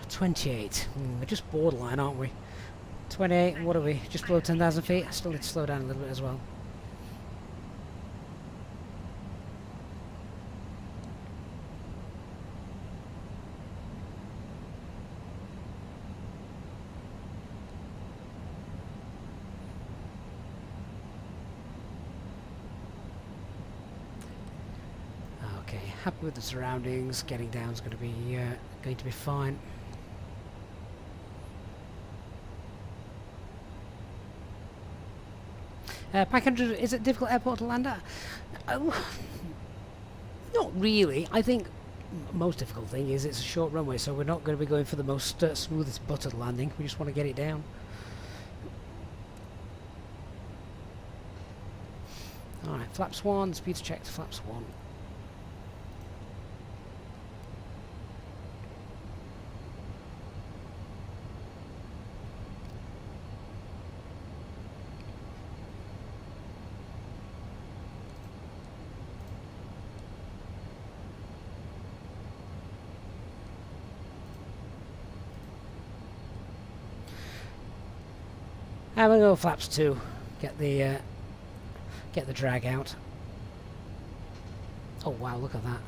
28. We're just borderline, aren't we? 28, what are we? Just below 10,000 feet? I still need to slow down a little bit as well. Happy with the surroundings. Getting down is going to be fine. Package, is it a difficult airport to land at? Not really. I think most difficult thing is it's a short runway, so we're not going to be going for the most smoothest buttered landing. We just want to get it down. Alright, flaps 1, speed check to flaps 1. And we'll go flaps 2, get the drag out. Oh wow, look at that.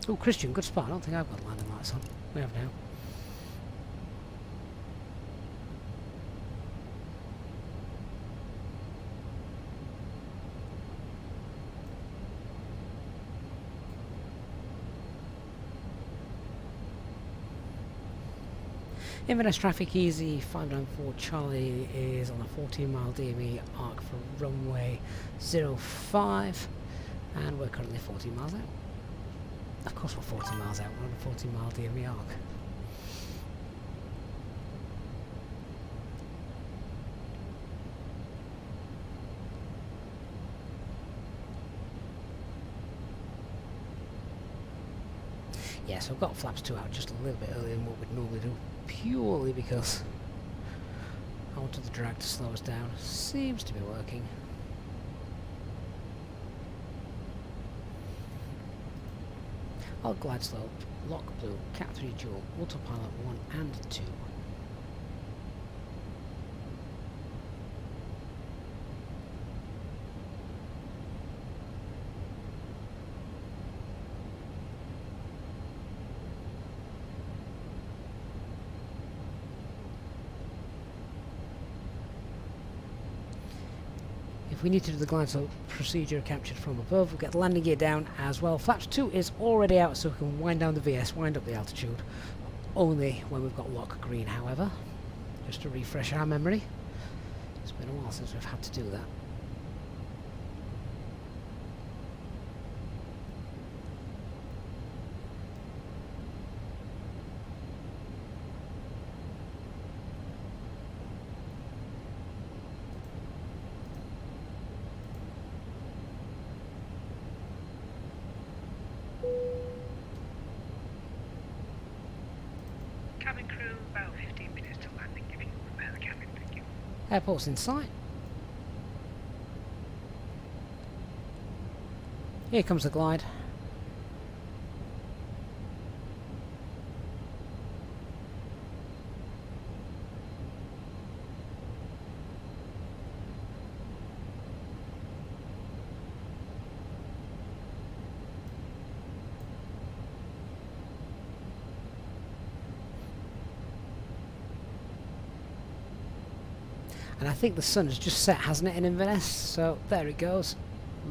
Oh, Christian, good spot. I don't think I've got landing lights on. We have now. Inverness traffic easy, 594 Charlie is on a 14-mile DME arc for runway 05, and we're currently 14 miles out. Of course we're 14 miles out, we're on a 14-mile DME arc. Yeah, so I've got flaps 2 out just a little bit earlier than what we'd normally do, purely because I wanted the drag to slow us down. Seems to be working. I'll glide slope, lock blue, cat 3 dual, autopilot 1 and 2. If we need to do the glide slope procedure captured from above, we'll get the landing gear down as well. Flaps 2 is already out, so we can wind down the VS, wind up the altitude. Only when we've got lock green, however. Just to refresh our memory. It's been a while since we've had to do that. Cabin crew, about 15 minutes to landing, if you will prepare the cabin, thank you. Airport's in sight. Here comes the glide. And I think the sun has just set, hasn't it, in Inverness? So there it goes.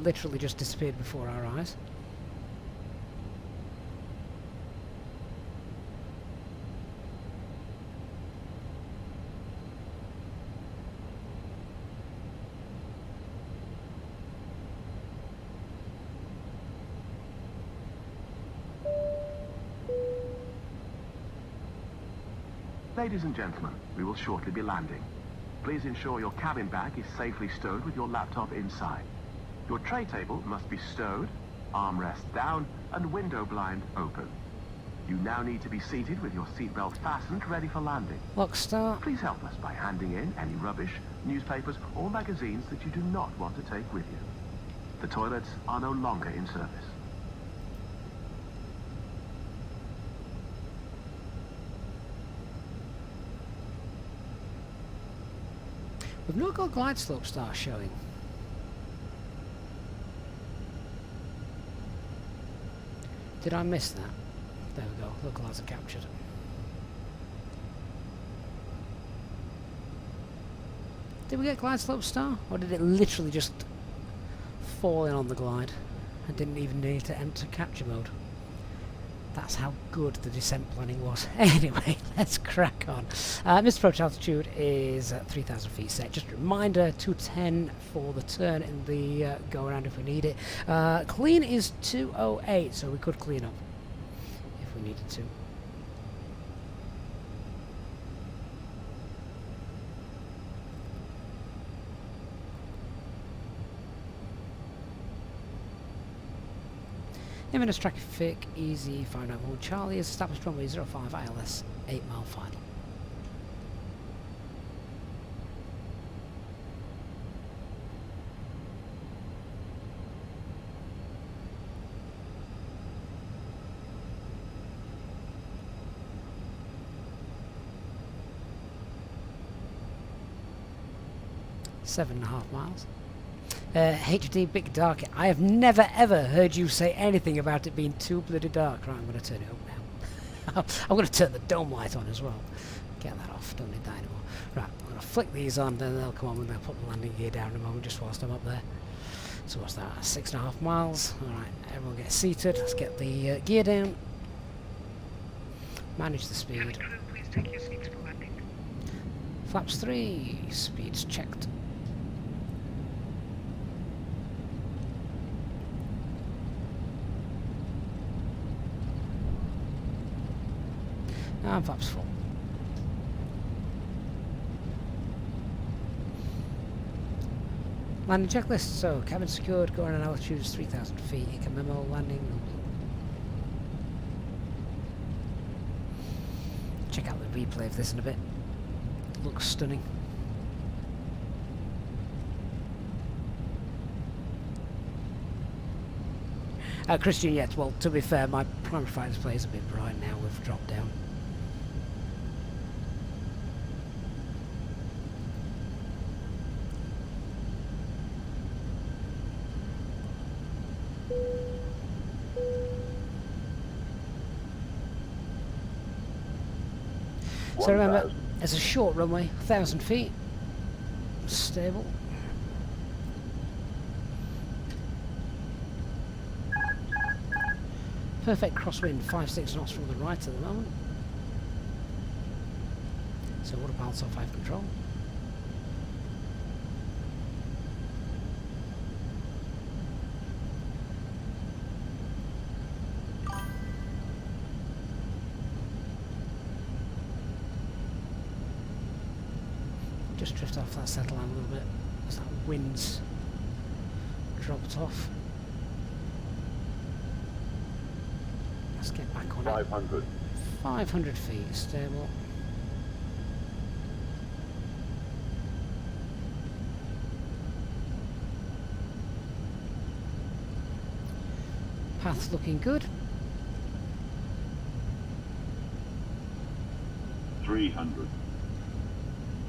Literally just disappeared before our eyes. Ladies and gentlemen, we will shortly be landing. Please ensure your cabin bag is safely stowed with your laptop inside. Your tray table must be stowed, armrest down, and window blind open. You now need to be seated with your seatbelt fastened, ready for landing. Lock start. Please help us by handing in any rubbish, newspapers, or magazines that you do not want to take with you. The toilets are no longer in service. We've not got glide slope star showing. Did I miss that? There we go, the glides are captured. Did we get glide slope star? Or did it literally just fall in on the glide and didn't even need to enter capture mode? That's how good the descent planning was. Anyway, let's crack on. Mr. Approach altitude is 3,000 feet set. Just a reminder, 210 for the turn in the go around if we need it. Clean is 208, so we could clean up if we needed to. Inverness traffic, easy, 591 Charlie is established runway 05 ILS, 8 mile final. Seven and a half miles. HD Big Dark, I have never ever heard you say anything about it being too bloody dark. Right, I'm going to turn it up now. I'm going to turn the dome light on as well. Get that off, don't need that anymore. Right, I'm going to flick these on, then they'll come on when they'll put the landing gear down in a moment just whilst I'm up there. So what's that, 6.5 miles. Alright, everyone get seated, let's get the gear down. Manage the speed. Cabin crew, please take your seats for landing. Flaps 3, speed's checked. And flaps full. Landing checklist, so cabin secured, going on altitude is 3,000 feet, ICA memo, landing. Check out the replay of this in a bit. Looks stunning. Christian, yes, well, to be fair, my primary fire display is a bit bright now, we've dropped down. So remember, it's a short runway, 1,000 feet, stable. Perfect crosswind, 5-6 knots from the right at the moment. So what about off 5 control? Just drift off that settle line a little bit as that wind's dropped off. Let's get back on 500. 500 feet, stable. Path's looking good. 300.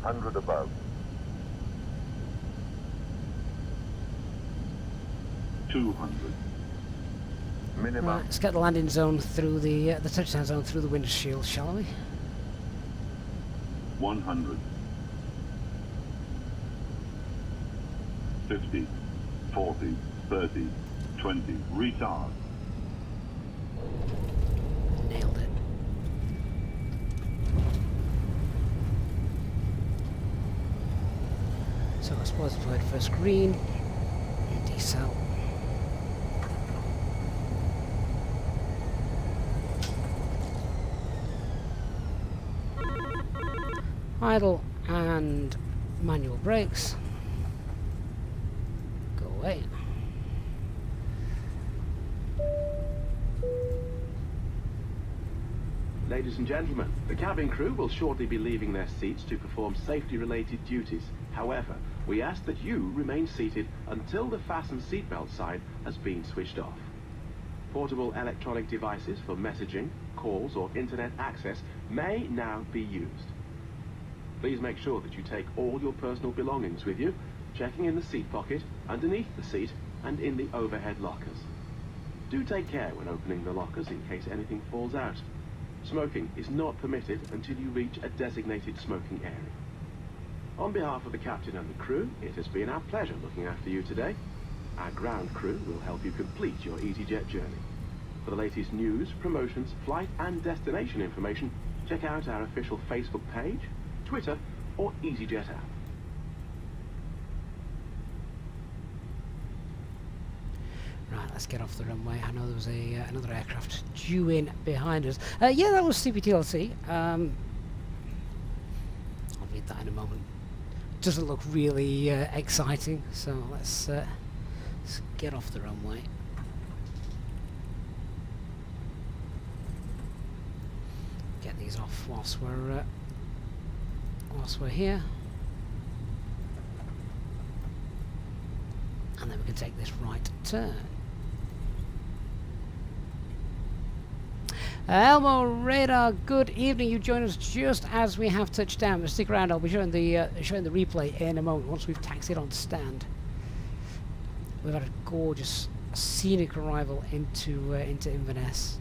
100 above. 200. Minimum. Right, let's get the landing zone through the touchdown zone through the windshield, shall we? 100. 50. 40. 30. 20. Retard. Nailed it. So I suppose deployed first green, decel. Idle and manual brakes. Go away. Ladies and gentlemen, the cabin crew will shortly be leaving their seats to perform safety-related duties. However, we ask that you remain seated until the fasten seatbelt sign has been switched off. Portable electronic devices for messaging, calls or internet access may now be used. Please make sure that you take all your personal belongings with you, checking in the seat pocket, underneath the seat and in the overhead lockers. Do take care when opening the lockers in case anything falls out. Smoking is not permitted until you reach a designated smoking area. On behalf of the captain and the crew, it has been our pleasure looking after you today. Our ground crew will help you complete your Easyjet journey. For the latest news, promotions, flight and destination information, check out our official Facebook page, Twitter or Easyjet app. Right, let's get off the runway. I know there was another aircraft due in behind us. Yeah, that was CPTLC. I'll read that in a moment. Doesn't look really exciting, so let's get off the runway. Get these off whilst we're here, and then we can take this right turn. Elmo Radar, good evening. You join us just as we have touched down. But stick around. I'll be showing the replay in a moment once we've taxied on stand. We've had a gorgeous, scenic arrival into Inverness.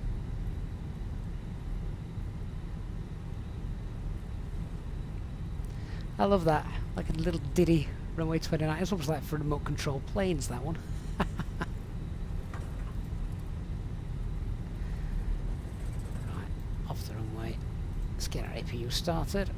I love that, like a little ditty, runway 29. It's almost like for remote control planes, that one. Off the runway. Let's get our APU started.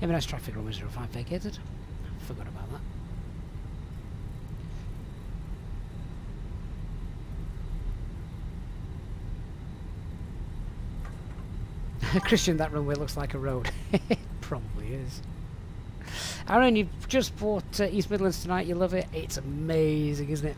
MSFS runway 05 vacated. Forgot about that. Christian, that runway looks like a road. It probably is. Aaron, you've just bought East Midlands tonight. You love it. It's amazing, isn't it?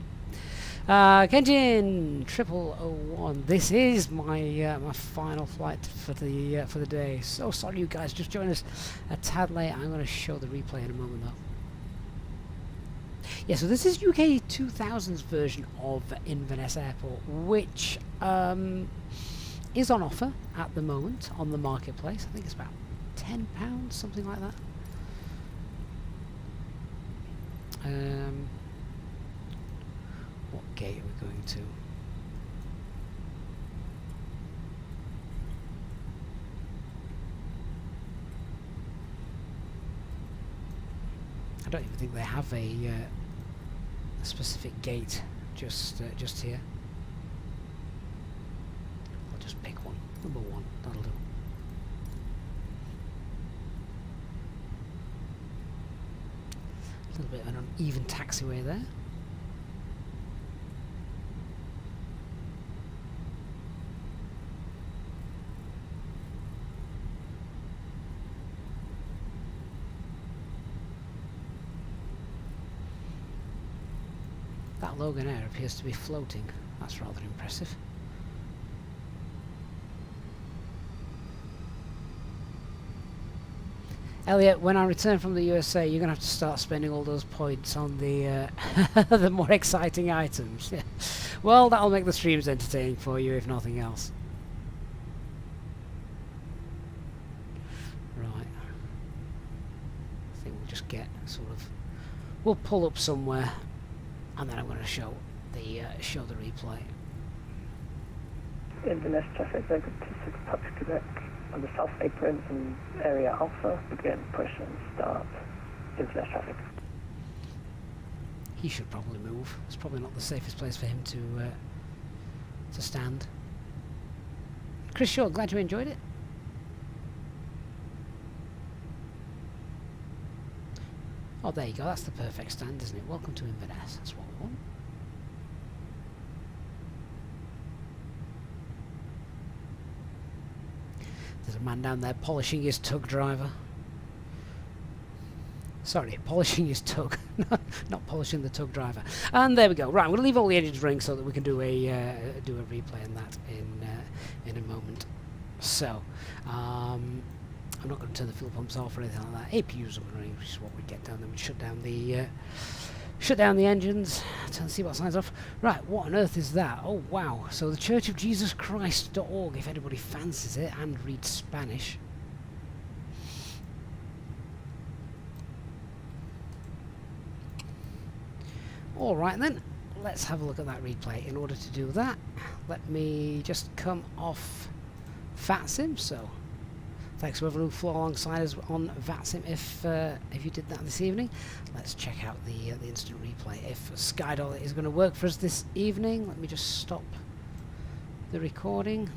Kenjin 0001. This is my my final flight for the day. So sorry, you guys. Just join us a tad late. I'm going to show the replay in a moment, though. Yeah, so this is UK 2000's version of Inverness Airport, which is on offer at the moment on the marketplace. I think it's about £10, something like that. What gate are we going to? I don't even think they have a specific gate just here. I'll just pick one. Number 1. That'll do. A little bit of an uneven taxiway there. That Logan Air appears to be floating. That's rather impressive. Elliot, when I return from the USA, you're going to have to start spending all those points on the the more exciting items. Yeah. Well, that'll make the streams entertaining for you, if nothing else. Right. I think we'll just get sort of... We'll pull up somewhere, and then I'm going to show the replay. Inverness traffic, Vegas 26 Touch Quebec. On the south apron in area Alpha, begin push and start Inverness traffic. He should probably move. It's probably not the safest place for him to stand. Chris Shaw, glad you enjoyed it. Oh, there you go. That's the perfect stand, isn't it? Welcome to Inverness. That's what we want. There's a man down there polishing his tug driver. Sorry, polishing his tug. Not polishing the tug driver. And there we go. Right, we'll leave all the engines running so that we can do a replay on that in a moment. So, I'm not going to turn the fuel pumps off or anything like that. APUs are running, which is what we get down. Then we shut down the engines. Turn the seatbelt signs off. Right, what on earth is that? Oh wow! So the churchofjesuschrist.org, if anybody fancies it and reads Spanish. Alright then, let's have a look at that replay. In order to do that, let me just come off VATSIM. So thanks to everyone who flew alongside us on VATSIM if you did that this evening. Let's check out the instant replay. If Skydollar is going to work for us this evening, let me just stop the recording.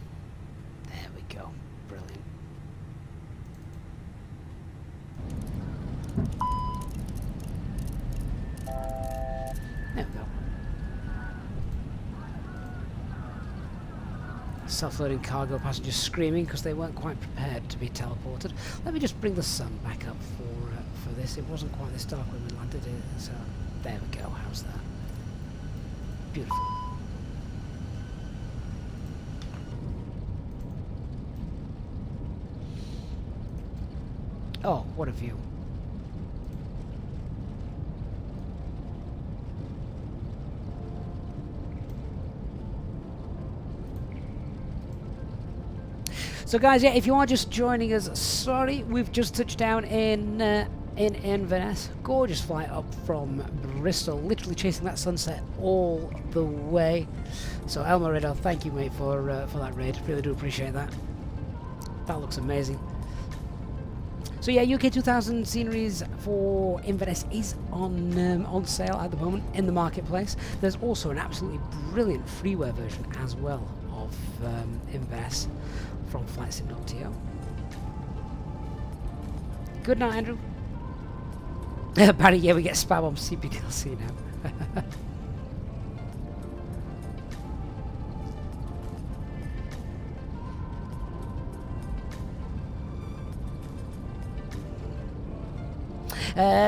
There we go. Brilliant. There we go. Self-loading cargo passengers screaming because they weren't quite prepared to be teleported. Let me just bring the sun back up for this. It wasn't quite this dark when we landed it, so there we go. How's that? Beautiful. Oh, what a view. So guys, yeah, if you are just joining us, sorry, we've just touched down in Inverness. Gorgeous flight up from Bristol, literally chasing that sunset all the way. So Elmer Riddle, thank you mate for that raid, really do appreciate that. That looks amazing. So yeah, UK 2000 sceneries for Inverness is on sale at the moment in the marketplace. There's also an absolutely brilliant freeware version as well of Inverness from FlightSim.to. Good night, Andrew. Barry, yeah, we get spam on CPDLC now.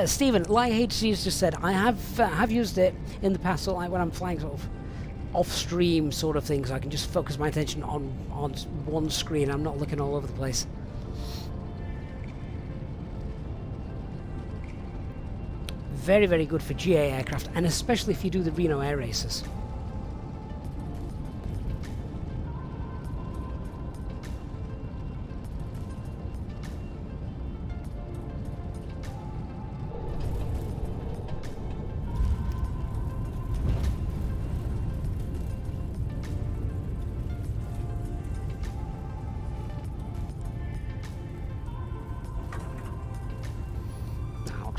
Stephen, like HC's just said, I have used it in the past, so like when I'm flying sort of off-stream sort of things, I can just focus my attention on one screen. I'm not looking all over the place. Very, very good for GA aircraft, and especially if you do the Reno air races.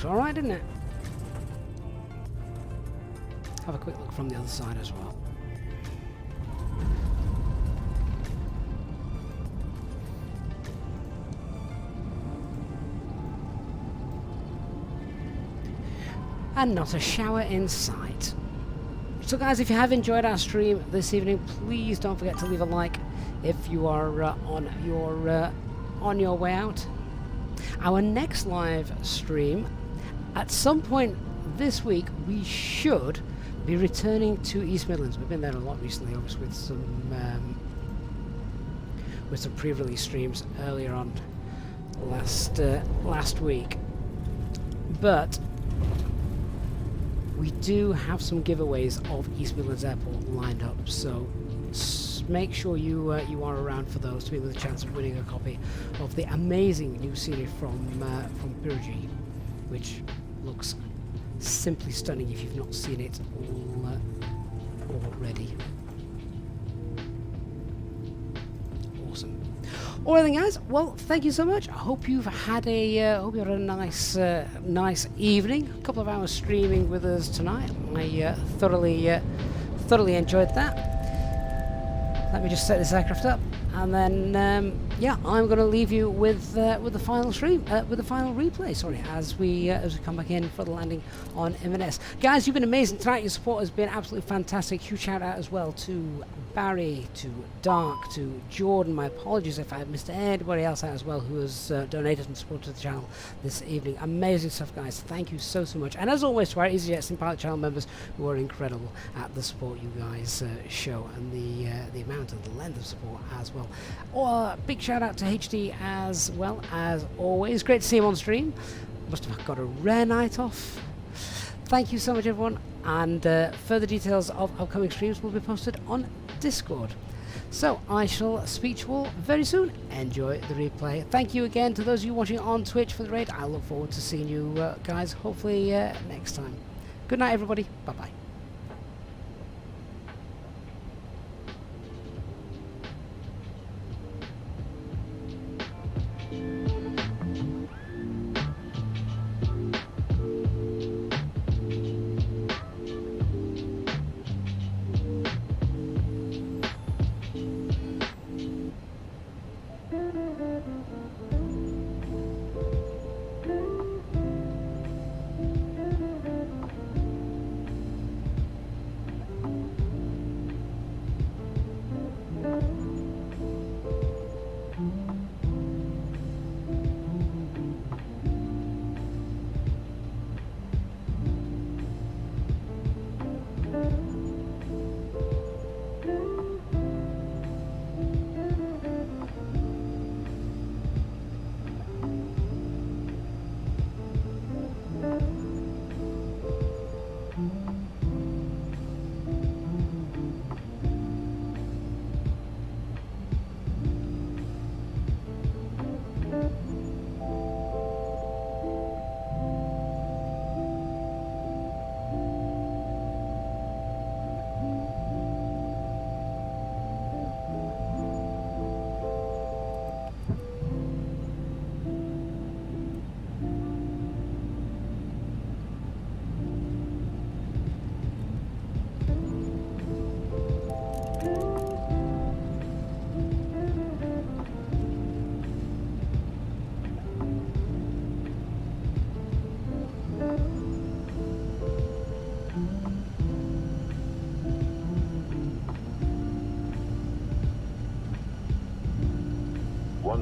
Alright, didn't it? Have a quick look from the other side as well. And not a shower in sight. So guys, if you have enjoyed our stream this evening, please don't forget to leave a like if you are on your way out. Our next live stream, at some point this week, we should be returning to East Midlands. We've been there a lot recently, obviously, with some pre-release streams earlier on last week. But we do have some giveaways of East Midlands Airport lined up, so make sure you are around for those to be with a chance of winning a copy of the amazing new series from Pushback, which looks simply stunning if you've not seen it already. Awesome. Alright then, guys. Well, thank you so much. I hope you've had a nice evening. A couple of hours streaming with us tonight. I thoroughly enjoyed that. Let me just set this aircraft up, and then yeah, I'm going to leave you with the final stream, with the final replay. Sorry, as we come back in for the landing on Inverness. Guys, you've been amazing tonight. Your support has been absolutely fantastic. Huge shout out as well to Barry, to Dark, to Jordan. My apologies if I missed anybody else out as well who has donated and supported the channel this evening. Amazing stuff, guys. Thank you so much. And as always, to our Easyjet Sim Pilot channel members who are incredible at the support you guys show, and the amount and the length of support as well. Big shout out to HD as well, as always. Great to see him on stream. Must have got a rare night off. Thank you so much, everyone. And further details of upcoming streams will be posted on Discord. So I shall speak to you all very soon. Enjoy the replay. Thank you again to those of you watching on Twitch for the raid. I look forward to seeing you guys hopefully next time. Good night, everybody. Bye bye.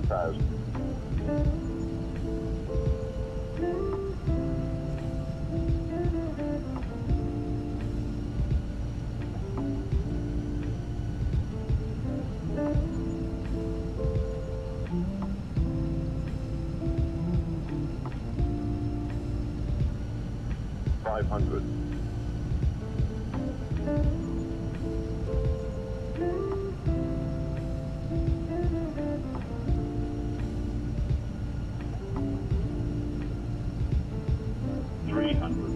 1000. 500. 300.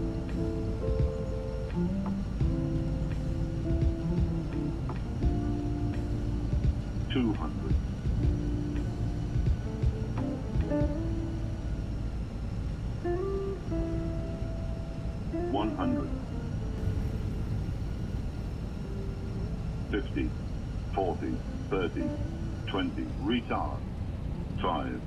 200. 100. 50, 40, 30, 20, retard. 5,